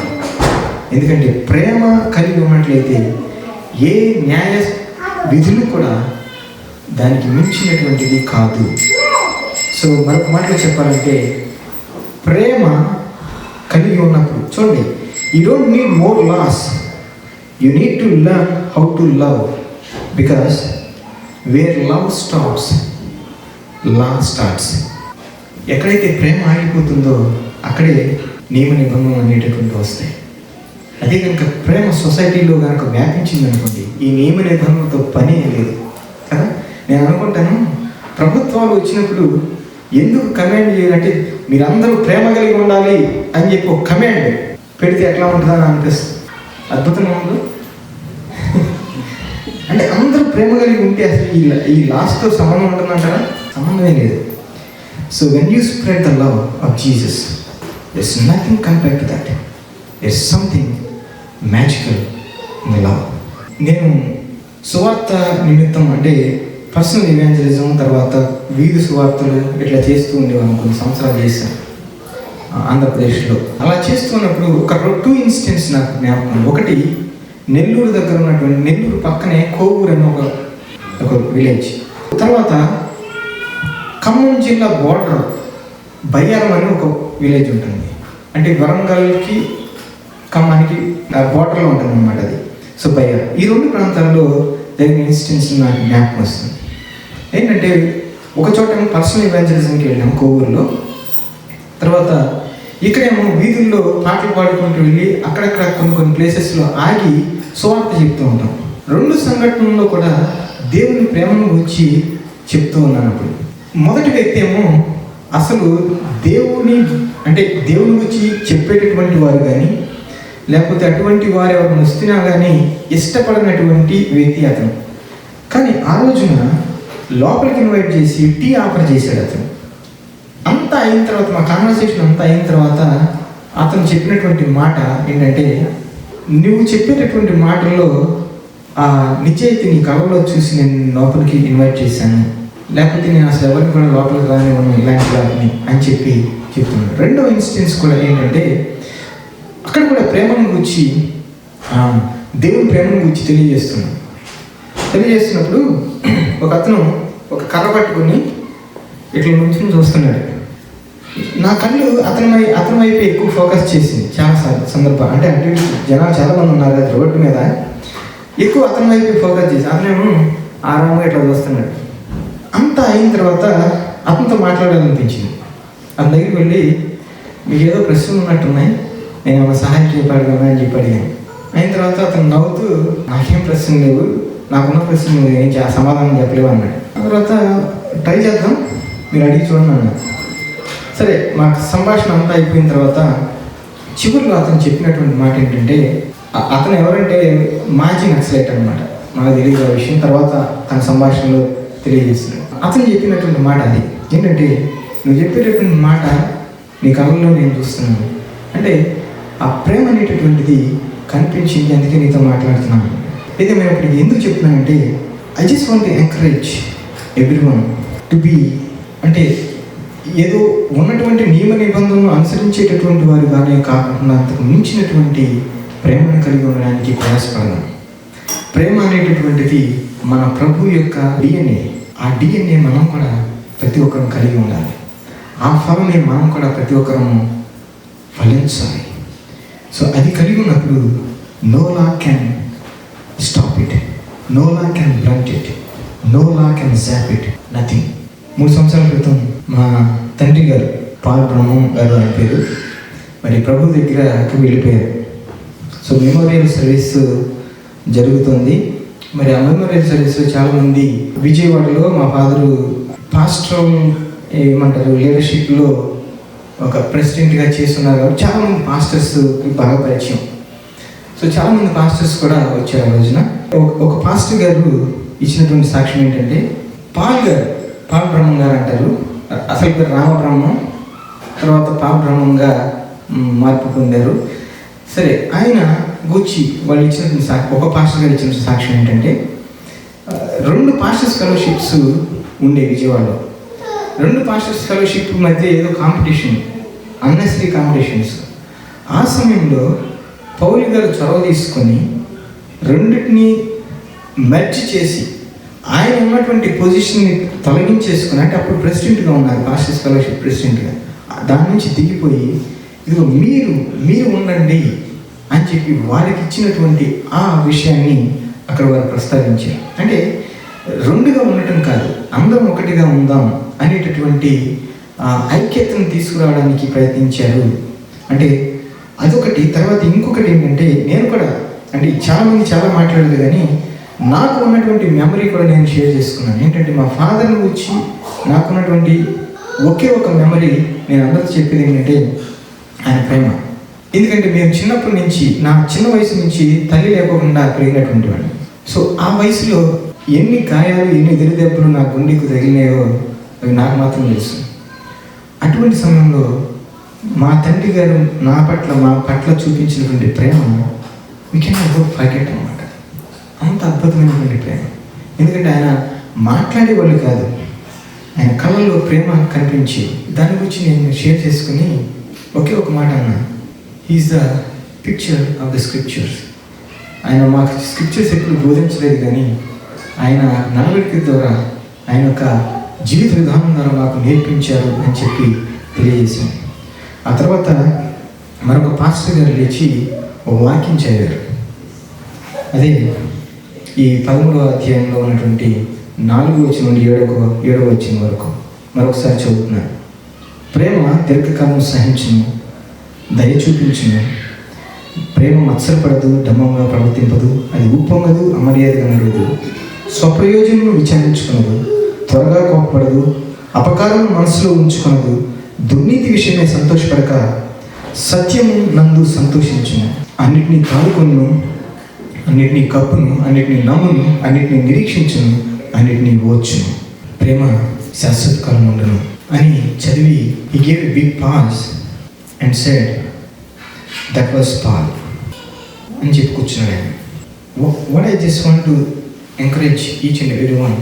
ఎందుకంటే ప్రేమ కలిగి ఉన్నట్లయితే ఏ న్యాయ విధులు కూడా దానికి మించినటువంటిది కాదు. సో మరొక మాటలో చెప్పాలంటే ప్రేమ కలిగి ఉన్నప్పుడు చూడండి, you don't need more laws, you need to learn how to love. Because where love stops, law starts. ఎక్కడైతే ప్రేమ ఆగిపోతుందో అక్కడే నియమ నిబంధనలు అనేటటువంటి వస్తాయి. అదే కనుక ప్రేమ సొసైటీలో కనుక వ్యాపించింది అనుకోండి, ఈ నియమ నిబంధనలతో పని లేదు కదా. నేను అనుకుంటాను ప్రభుత్వాలు వచ్చినప్పుడు ఎందుకు కమాండ్ చేయాలంటే మీరందరూ ప్రేమ కలిగి ఉండాలి అని చెప్పి ఒక కమాండ్ పెడితే ఎట్లా ఉంటుందని అనిపిస్తుంది. అద్భుతంగా ఉందో అంటే అందరూ ప్రేమ కలిగి ఉంటే అసలు ఈ లాస్ట్తో సంబంధం ఉంటుందంటారా? సంబంధమే లేదు. So when you spread the love of Jesus, there's nothing compared to that. There's something magical in the love. నేను సువార్త నిమిత్తం అంటే పర్సనల్ ఇవాంజలిజం, తర్వాత వీధి సువార్తలు ఇట్లా చేస్తూ ఉండేవాళ్ళం. కొన్ని సంవత్సరాలు చేశాను ఆంధ్రప్రదేశ్లో. అలా చేస్తున్నప్పుడు ఒక 2 ఇన్సిడెంట్స్ నాకు జ్ఞాపకం. ఒకటి నెల్లూరు దగ్గర ఉన్నటువంటి, నెల్లూరు పక్కనే కోవూరు అని ఒక విలేజ్. తర్వాత ఖమ్మం జిల్లా బోర్డర్ బయ్యారం అని ఒక విలేజ్ ఉంటుంది. అంటే వరంగల్కి ఖమ్మానికి బోర్డర్లో ఉంటుంది అన్నమాట అది. సో బయ్యారం. ఈ 2 ప్రాంతాల్లో జరిగిన ఇన్సిడెంట్స్ నాకు జ్ఞాపకం వస్తుంది. ఏంటంటే ఒక చోట పర్సనల్ ఇవాంజలిజంకి వెళ్ళాము కోవూరులో. తర్వాత ఇక్కడేమో వీధుల్లో పాటలు పాడుకుంటూ వెళ్ళి అక్కడక్కడ కొన్ని ప్లేసెస్లో ఆగి సువార్త చెప్తూ ఉంటాం. 2 సంఘటనల్లో కూడా దేవుని ప్రేమను గురించి చెప్తూ ఉన్నాను. అప్పుడు మొదటి వ్యక్తి ఏమో అసలు దేవుని గురించి చెప్పేటటువంటి వారు కానీ, లేకపోతే అటువంటి వారు ఎవరిని వస్తున్నా కానీ ఇష్టపడినటువంటి వ్యక్తి అతను. కానీ ఆ రోజున లోపలికి ఇన్వైట్ చేసి టీ ఆఫర్ చేశాడు అతను. అంతా అయిన తర్వాత, మా కాన్వర్సేషన్ అంతా అయిన తర్వాత అతను చెప్పినటువంటి మాట ఏంటంటే, నువ్వు చెప్పేటటువంటి మాటల్లో ఆ నిశ్చయితే నీ కళలో చూసి నేను లోపలికి ఇన్వైట్ చేశాను, లేకపోతే నేను అసలు ఎవరిని కూడా లోపలికి రానివ్వను ఇలాంటి వాటిని అని చెప్పి చెప్తున్నాడు. 2వ ఇన్సిడెంట్స్ కూడా ఏంటంటే అక్కడ కూడా ప్రేమను గురించి, దేవుని ప్రేమను గురించి తెలియజేస్తున్నప్పుడు ఒక అతను ఒక కర్ర పట్టుకుని ఇట్లా నుంచి చూస్తున్నాడు. నా కళ్ళు అతని వైపు ఎక్కువ ఫోకస్ చేసింది చాలా సందర్భాలు. అంటే జనాలు చాలామంది ఉన్నారు అది రోడ్డు మీద, ఎక్కువ అతని వైపు ఫోకస్ చేసి అతనేమో ఆరామంగా ఇట్లా చూస్తున్నాడు. అంతా అయిన తర్వాత అతనితో మాట్లాడాలనిపించింది. అతని దగ్గరికి వెళ్ళి, మీకు ఏదో ప్రశ్నలు ఉన్నట్టున్నాయి, నేను ఏమైనా సహాయం చేయబడగలనా అని చెప్పి అడిగాను. అయిన తర్వాత అతను నవ్వుతూ, నాకేం ప్రశ్నలు లేవు, నాకున్న ప్రశ్నలు ఏం సమాధానం చెప్పలేవు అన్నాడు. ఆ తర్వాత ట్రై చేద్దాం, మీరు అడిగి చూడండి అన్నాడు. సరే, మాకు సంభాషణ అంతా అయిపోయిన తర్వాత చివరిలో అతను చెప్పినటువంటి మాట ఏంటంటే, అతను ఎవరంటే మాజీ నక్సలైట్ అనమాట. నాకు తెలియదు ఆ విషయం, తర్వాత తన సంభాషణలో తెలియజేస్తున్నాడు. అతను చెప్పినటువంటి మాట అది ఏంటంటే, నువ్వు చెప్పేటటువంటి మాట నీ కళ్ళలో నేను చూస్తున్నాను, అంటే ఆ ప్రేమ అనేటటువంటిది కనిపించింది, అందుకే నీతో మాట్లాడుతున్నాను. అయితే మేము ఇప్పుడు ఎందుకు చెప్తున్నానంటే, I just want to encourage everyone to be, అంటే ఏదో ఉన్నటువంటి నియమ నిబంధనలు అనుసరించేటటువంటి వారు కానీ కాకుండా అంతకు మించినటువంటి ప్రేమను కలిగి ఉండడానికి ప్రయాసపడదాం. ప్రేమ అనేటటువంటిది మన ప్రభు యొక్క DNA. ఆ DNA మనం కూడా ప్రతి ఒక్కరం కలిగి ఉండాలి. ఆ ఫలమే మనం కూడా ప్రతి ఒక్కరము ఫలించాలి. సో అది కలిగి ఉన్నప్పుడు no law can stop it, no law can blunt it, no law can zap it, nothing. 3 సంవత్సరాల క్రితం మా తండ్రి గారు పాల్ బ్రహ్మం గారు అని పేరు, మరి ప్రభు దగ్గరకు వెళ్ళిపోయారు. సో మెమోరియల్ సర్వీస్ జరుగుతుంది. మరి ఆ మెమోరియల్ సర్వీస్లో చాలామంది, విజయవాడలో మా ఫాదరు పాస్టరల్ లీడర్షిప్లో ఒక ప్రెసిడెంట్గా చేస్తున్నారు కాబట్టి చాలామంది పాస్టర్స్కి బాగా పరిచయం. సో చాలామంది పాస్టర్స్ కూడా వచ్చారు ఆ రోజున. ఒక పాస్టర్ గారు ఇచ్చినటువంటి సాక్ష్యం ఏంటంటే, పాల్ బ్రహ్మం గారు అంటారు, అసలు పేరు రామబ్రహ్మం, తర్వాత పాల్ బ్రహ్మంగా మార్పు పొందారు. సరే, ఆయన గూర్చి వాళ్ళు ఇచ్చినటువంటి ఒక పాస్టర్ గారు ఇచ్చిన సాక్ష్యం ఏంటంటే, 2 పాస్టర్స్ ఫెలోషిప్స్ ఉండే విజయవాడలో. 2 పాస్టర్స్ ఫెలోషిప్ మధ్య ఏదో కాంపిటీషన్, అన్నెసరీ కాంపిటీషన్స్. ఆ సమయంలో పౌలు గారు చొరవ తీసుకొని రెండింటిని మెర్జ్ చేసి ఆయన ఉన్నటువంటి పొజిషన్ని తొలగించేసుకుని, అంటే అప్పుడు ప్రెసిడెంట్గా ఉన్నారు, పాస్టర్స్ ఫెలోషిప్ ప్రెసిడెంట్గా, దాని నుంచి దిగిపోయి ఇదిగో మీరు ఉండండి అని చెప్పి వారికి ఇచ్చినటువంటి ఆ విషయాన్ని అక్కడ వారు ప్రస్తావించారు. అంటే 2గా ఉండటం కాదు, అందరం ఒకటిగా ఉందాం అనేటటువంటి ఐక్యతను తీసుకురావడానికి ప్రయత్నించారు. అంటే అదొకటి. తర్వాత ఇంకొకటి ఏంటంటే, నేను కూడా అంటే చాలామంది చాలా మాట్లాడదు కానీ నాకు ఉన్నటువంటి మెమరీ కూడా నేను షేర్ చేసుకున్నాను. ఏంటంటే మా ఫాదర్ని వచ్చి నాకున్నటువంటి ఒకే ఒక మెమరీ నేను అందరికీ చెప్పేది ఏంటంటే ఆయన ప్రేమ. ఎందుకంటే మేము చిన్నప్పటి నుంచి, నా చిన్న వయసు నుంచి తల్లి లేకుండా పెరిగినటువంటి వాడిని. సో ఆ వయసులో ఎన్ని గాయాలు, ఎన్ని ఎదురు దెబ్బలు నా గుండెకు తగిలినాయో అవి నాకు మాత్రం తెలుసు. అటువంటి సమయంలో మా తండ్రి గారు మా పట్ల చూపించినటువంటి ప్రేమ వీ కెన్ నాట్ ఫర్గెట్ అన్నమాట. అంత అద్భుతమైనటువంటి ప్రేమ. ఎందుకంటే ఆయన మాట్లాడేవాళ్ళు కాదు, ఆయన కళ్ళలో ప్రేమ కనిపించి, దాని గురించి నేను షేర్ చేసుకుని ఒకే ఒక మాట అన్నా, he is the picture of the scriptures. ఆయన మాకు స్క్రిప్చర్స్ ఎప్పుడు బోధించలేదు కానీ ఆయన నడవడిక ద్వారా, ఆయన యొక్క జీవిత విధానం ద్వారా మాకు నేర్పించారు అని చెప్పి తెలియజేశాను. ఆ తర్వాత మరొక పాస్టర్ గారు లేచి ఒక వాక్యం చదివారు. అదే ఈ 13వ అధ్యాయంలో ఉన్నటువంటి 4వ వచనం నుండి 7వ వచనం వరకు మరొకసారి చదువుతున్నాను. ప్రేమ దీర్ఘకాలం సహించును, దయ చూపించును, ప్రేమ మత్సరపడదు, డంబంగా ప్రవర్తింపదు, అది ఉప్పొంగదు, అమర్యాదగా నడవదు, స్వప్రయోజనం విచారించుకునదు, త్వరగా కోపపడదు, అపకారం మనసులో ఉంచుకునదు, దుర్నీతి విషయమే సంతోషపడక సత్యము నందు సంతోషించును, అన్నిటినీ తాలుకొను, అన్నిటినీ కప్పును, అన్నిటినీ నమ్మును, అన్నిటినీ నిరీక్షించును, అన్నిటినీ ఓర్చును, ప్రేమ శాశ్వత కాలం ఉండను అని చదివి he gave a big pause and said that was Paul అని చెప్పి కూర్చున్నాడు ఆయన. What I just want to encourage each and everyone,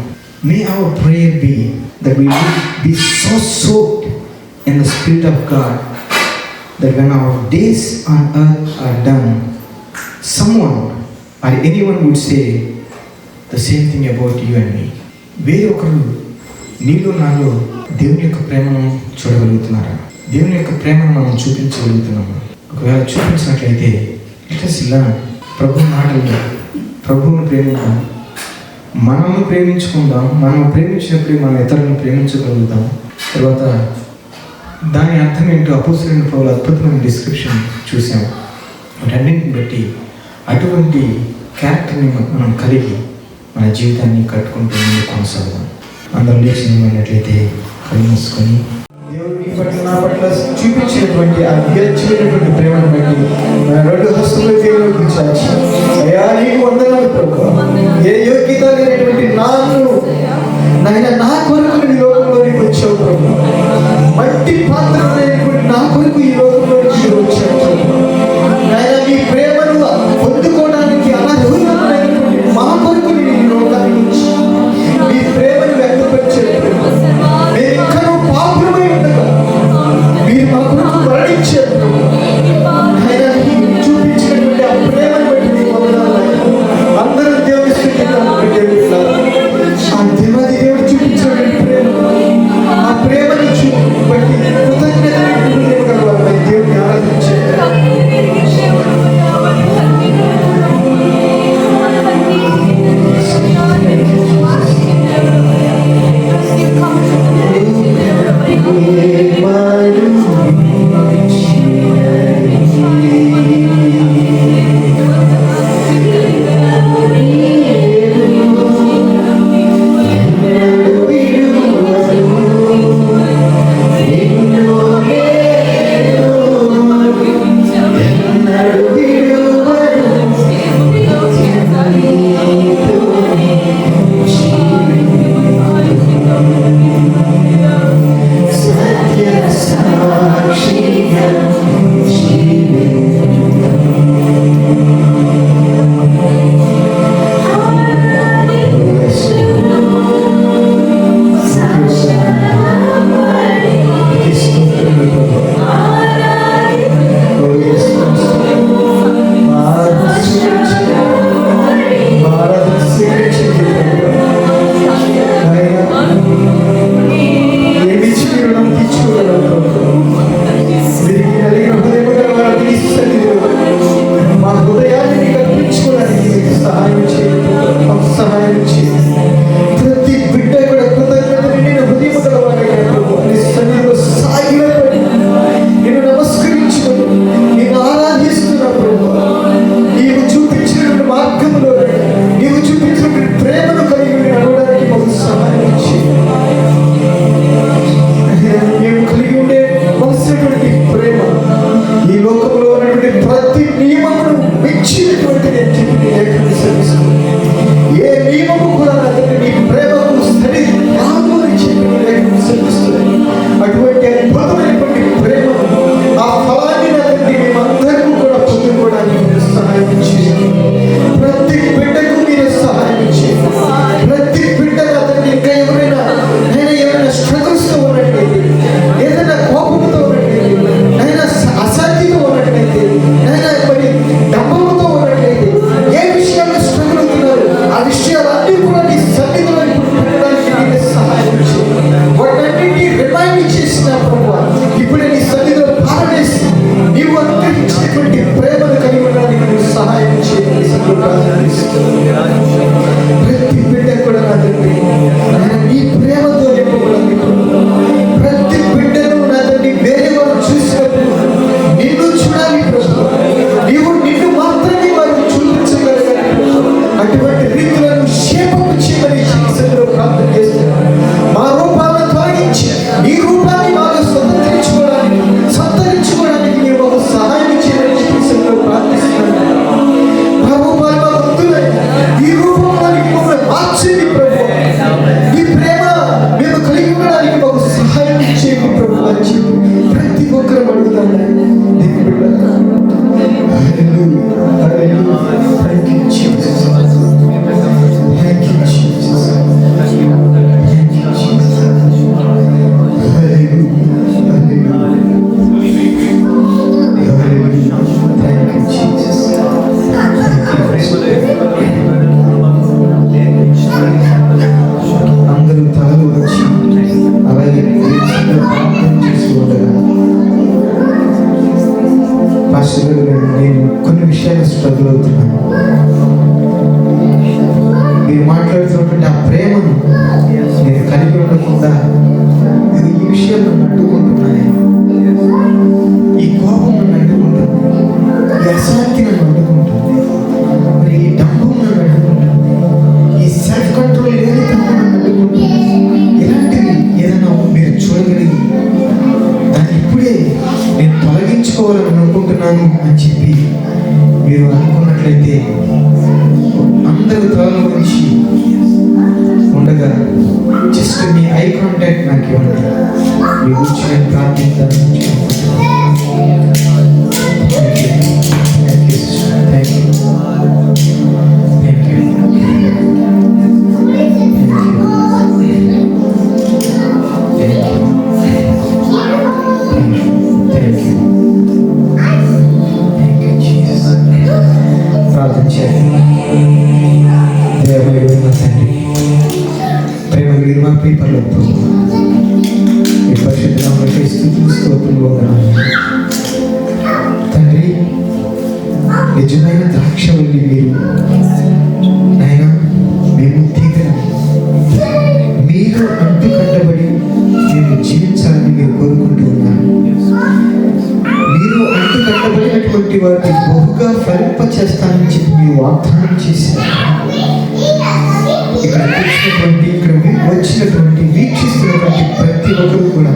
may our prayer be that we will be so soaked in the Spirit of God that when our days on earth are done, someone or anyone would say the same thing about you and me. వేరే ఒకరు నీలో నాలో దేవుని యొక్క ప్రేమను చూడగలుగుతున్నారా? దేవుని యొక్క ప్రేమను మనం చూపించగలుగుతున్నాము? ఒకవేళ చూపించినట్లయితే ఇలా ప్రభు మాటలు, ప్రభువును ప్రేమిద్దాం, మనల్ని ప్రేమించుకుందాం. మనం ప్రేమించినప్పుడే మనం ఇతరులను ప్రేమించగలుగుతాం. తర్వాత దాని అర్థం ఏంటో అపోస్తలుడైన పౌలు అద్భుతమైన డిస్క్రిప్షన్ చూసాం. వాటన్నింటిని బట్టి అటువంటి క్యారెక్టర్ని మనం కలిగి మన జీవితాన్ని కట్టుకుంటూ ముందు కొనసాగుదాం. అందరూ లేచినట్లయితే కళ్ళు మూసుకొని దేవుడి పట్ల నా పట్ల చూపించినటువంటి ఆ గెలిచినటువంటి ప్రేమను బట్టి నా 2 హస్తములు దేవుడికి చాచి, అయ్యా నీకు వందనాలు ప్రభువా, ఏ యోగ్యత లేనటువంటి నా కొరకు నీ లోకంలోనికి వచ్చావు ప్రభువా, మట్టి పాత్ర లేనటువంటి నా కొరకు ఈ లోకంలోనికి వచ్చావు ప్రభువా. నాయన నీ ప్రేమను పొందుకోవడానికి అనర్హులైనటువంటి మా కొరకు నీ లోకానికి వచ్చి నీ ప్రేమను వ్యక్తపరిచారు. మేము ఇంకా పాపులమై ఉండగా మీరు మా కొరకు మరణించారు. సన్నిధిలో మా హృదయాన్ని కల్పించుకోవడానికి మీకు సహాయం చేయండి, మాకు సహాయం చేయండి. ప్రతి బిడ్డ కూడా కృతజ్ఞతని నేను హృదయం గలవాడిగా నీ సన్నిధిలో సాగిలపడి నేను నమస్కరించుకొని నేను ఆరాధిస్తున్నప్పుడు నీవు చూపించిన మార్గంలో నీవు చూపించిన ప్రేమను కలిగి నడవడానికి మాకు సహాయం చేయండి. మేము కలిగి ఉండే మనసినటువంటి ప్రేమ ఈ లోకంలో ఉన్నటువంటి ప్రతి నియమమును మించినటువంటిది అని చెప్పి లేఖనం శ్రమిస్తుంది. ఏ నియమము కూడా నీ ప్రేమకు సరి కాదు అని చెప్పి లేఖనం శ్రమిస్తుంది. అటువంటి అద్భుతమైనటువంటి ప్రేమ ఆ ఫలాన్ని మేమందరికీ కూడా పొందుకోవడానికి మీరు సహాయం చేయండి. ప్రతి బిడ్డకు మీరు సహాయం చేయండి. ప్రతి బిడ్డకు అతనికి ఇంకా ఎవరైనా స్ట్రగుల్స్తో ఉన్నట్లయితే, ఏదైనా కోపంతో ఉన్నట్లయితే, నైనా అశాంతితో ఉన్నట్లయితే, నైనా మరి డబ్బులతో ఉన్నట్లయితే, ఏ విషయాల్లో స్ట్రగుల్ అవుతున్నారు ఆ విషయాలన్నీ కూడా నీ సన్నిధిలో ఇప్పుడు పెట్టడానికి నీకు సహాయం చేయండి. వాటన్నింటినీ రిమైండ్ చేసిన ప్రభువా ఇప్పుడే నీ సన్నిధిలో పారవేసి నీవు అనుగ్రహించినటువంటి ప్రేమను కలిగి ఉండడానికి నీవు సహాయం చేయండి. ప్రతి బిడ్డ కూడా నా తండ్రి నీ ప్రేమతో నింపబడింది. ప్రతి బిడ్డను నా తండ్రి వేరే వారు చూసినప్పుడు నిన్ను చూడాలి ప్రభు, నీవు నిన్ను మాత్రమే వారు చూపించగలగాలి. అటువంటి రీతులను షేపపు చేయమని జీవితంలో ప్రార్థన చేస్తున్నాను. మా రూపాలను తొలగించి ఈ రూపాన్ని మాకు సంతరించుకోవడానికి మీరు మాకు సహాయం చేయమని జీవితంలో ప్రార్థిస్తున్నాను. మా రూపాలు మా వద్దులని ఈ రూపంలోనికి మమ్మల్ని మార్చింది ప్రభు. ఈ ప్రేమ మేము కలిగి ఉండడానికి మాకు సహాయం చేయండి ప్రభు అని చెప్పి ప్రతి ఒక్కరు అడుగుతాను. అందరూ తలలు వచ్చి అలాగే చేసుకోవడం. పాస్టర్ గారు, నేను కొన్ని విషయాలు స్ట్రగుల్ అవుతున్నాను. మీరు మాట్లాడుతున్నటువంటి ఆ ప్రేమను నేను కలిగి ఉండకుండా ఈ విషయాలు నన్ను అడ్డుకుంటున్నాయి. ఈ కోపం నన్ను అడ్డుకుంటుంది, ఈ అశాంతి నన్ను అడ్డుకుంటుంది, మరి ఈ డబ్బు నన్ను అడ్డుకుంటుంది, ఈ సెల్ఫ్ కంట్రోల్ ఏదైతే నన్ను అడ్డుకుంటుంది. ఇలాంటివి ఏదైనా మీరు చూడగలిగి దాన్ని ఇప్పుడే నేను తొలగించుకోవాలని అనుకుంటున్నాను అని చెప్పి మీరు అనుకున్నట్లయితే అందరూ తలలో నుంచి ఉండగా జస్ట్ మీ ఐ కాంటాక్ట్ నాకు ఇవ్వండి. మీ గురించి నేను ప్రార్థించాను. తండ్రి, నిజమైన ద్రాక్షవల్లి మీరు నాయన, మేము తీగలు, మీరు అంటు కట్టబడి మేము జీవించాలని మీరు కోరుకుంటూ ఉన్నారు. మీరు అంటు కట్టబడినటువంటి వాటిని బహుగా ఫలింప చేస్తానని చెప్పి మీరు వాగ్దానం చేశారు. ఇక్కడ వచ్చినటువంటి వీక్షిస్తున్నటువంటి ప్రతి ఒక్కరు కూడా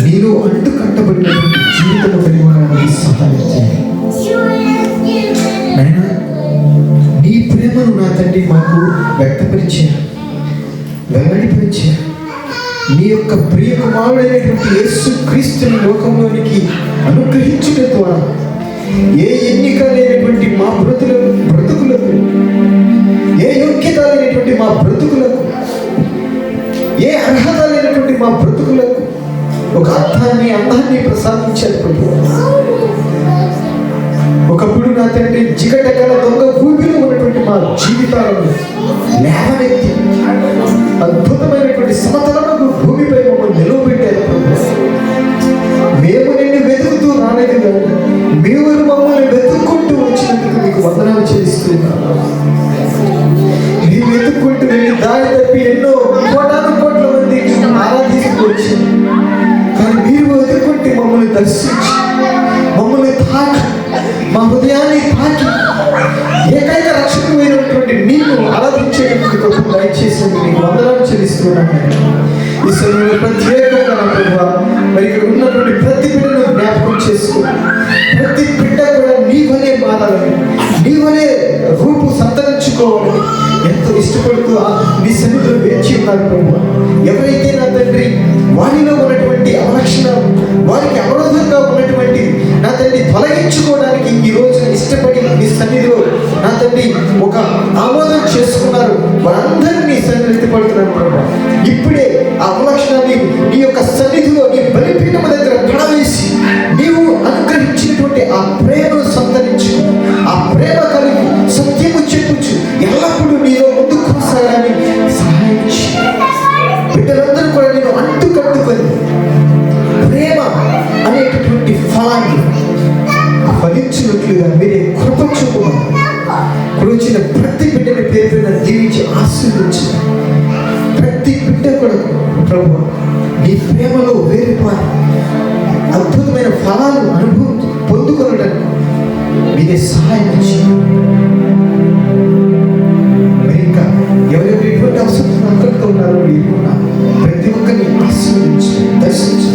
మీరు అంటు కట్టబడినటువంటి జీవితం కలిగి ఉండడానికి సహాయం చేయండి. నాయనా, నీ ప్రేమను నా తండ్రి మాకు వ్యక్తపరిచారు, వెల్లడిపరిచారు. నీ యొక్క ప్రియ కుమారుడైనటువంటి యేసు క్రీస్తుని లోకంలోనికి అనుగ్రహించుట ద్వారా ఏ ఎన్నిక లేనటువంటి మా బ్రతుకులకు, ఏ యోగ్యత లేనటువంటి మా బ్రతుకులకు, ఏ అర్హత లేనటువంటి మా బ్రతుకులకు ఒక అందాన్ని ప్రసాదించారు ప్రభు. ఒకప్పుడు నా తండ్రి జిగటగల దొంగ భూమిలో ఉన్నటువంటి మా జీవితాలను లేవనెత్తి అద్భుతమైనటువంటి సమతలమైన భూమిపై మమ్మల్ని నిలవబెట్టారు ప్రభు. మేము నిన్ను వెతుకుతూ రాలేదు చెల్లిస్తున్నాను. మేము వెతుక్కుంటూ వెళ్ళి దారి తప్పి ఎన్నో కోటాను కోట్ల మందికి ఆరాధించుకోవచ్చు. కానీ మీరు వెతుక్కుంటే మమ్మల్ని దర్శించి మమ్మల్ని తాకి మా హృదయాన్ని తాకి ఏకైక రక్షకుడైనటువంటి నీకు ఆరాధించేటువంటి కృప దయచేసి మీకు వందనాలు చెల్లిస్తున్నాను. ఈ సమయంలో ప్రత్యేకంగా నా ప్రభువా, మరి ఇక్కడ ఉన్నటువంటి ప్రతి బిడ్డను జ్ఞాపకం చేసుకో. ప్రతి బిడ్డ కూడా నీవనే మారాలని, నీవనే రూపు సంతరించుకోవాలని ఎంతో ఇష్టపడుతూ నీ సన్నిధిలో వేచి ఉన్నారు ప్రభువా. ఎవరైతే నా తండ్రి వారిలో ఉన్నటువంటి అవలక్షణాలు, వారికి అవరోధంగా ఉన్నటువంటి నా తండ్రి తొలగించుకోవడానికి ఈ రోజు ఇష్టపడి నీ సన్నిధిలో నా తండ్రి ఒక ఆమోదం చేసుకున్నారు, వారందరినీ నీ సన్నిధి ఎత్తిపడుతున్నారు ప్రభా. ఇప్పుడే ఆ అవలక్షణాన్ని నీ యొక్క సన్నిధిలో నీ బలిపీఠం దగ్గర పడవేసి నీవు అనుగ్రహించినటువంటి ఆ ప్రేమను సంతరించు, ఆ ప్రేమ కలిగి సత్యము చెప్పుచు ఎల్లప్పుడూ నీలో ముందుకు కొనసాగాలని సహాయం చేయి. బిడ్డలందరూ కూడా నేను అంటుకట్టుకొని ప్రేమ అనేటటువంటి ఫలాన్ని ఫలించినట్లుగా మీరే కృప చూపమని ఇప్పుడు వచ్చిన ప్రతి బిడ్డని పేరు మీద దీవించి ఆశీర్వదించిన ప్రతి బిడ్డ కూడా ప్రభు నీ ప్రేమలో వేరుపారి అద్భుతమైన ఫలాలు అనుభవం పొందుకొనడానికి మీరే సహాయం చేయండి. మరి ఇంకా ఎవరెవరు ఎటువంటి అవసరం అక్కడితో ఉన్నారో ప్రతి ఒక్కరిని ఆశీర్వదించి దర్శించి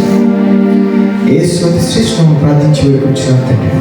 యేసు శ్రేష్ఠ ప్రార్థించి వేడుకొచ్చిన తండ్రి.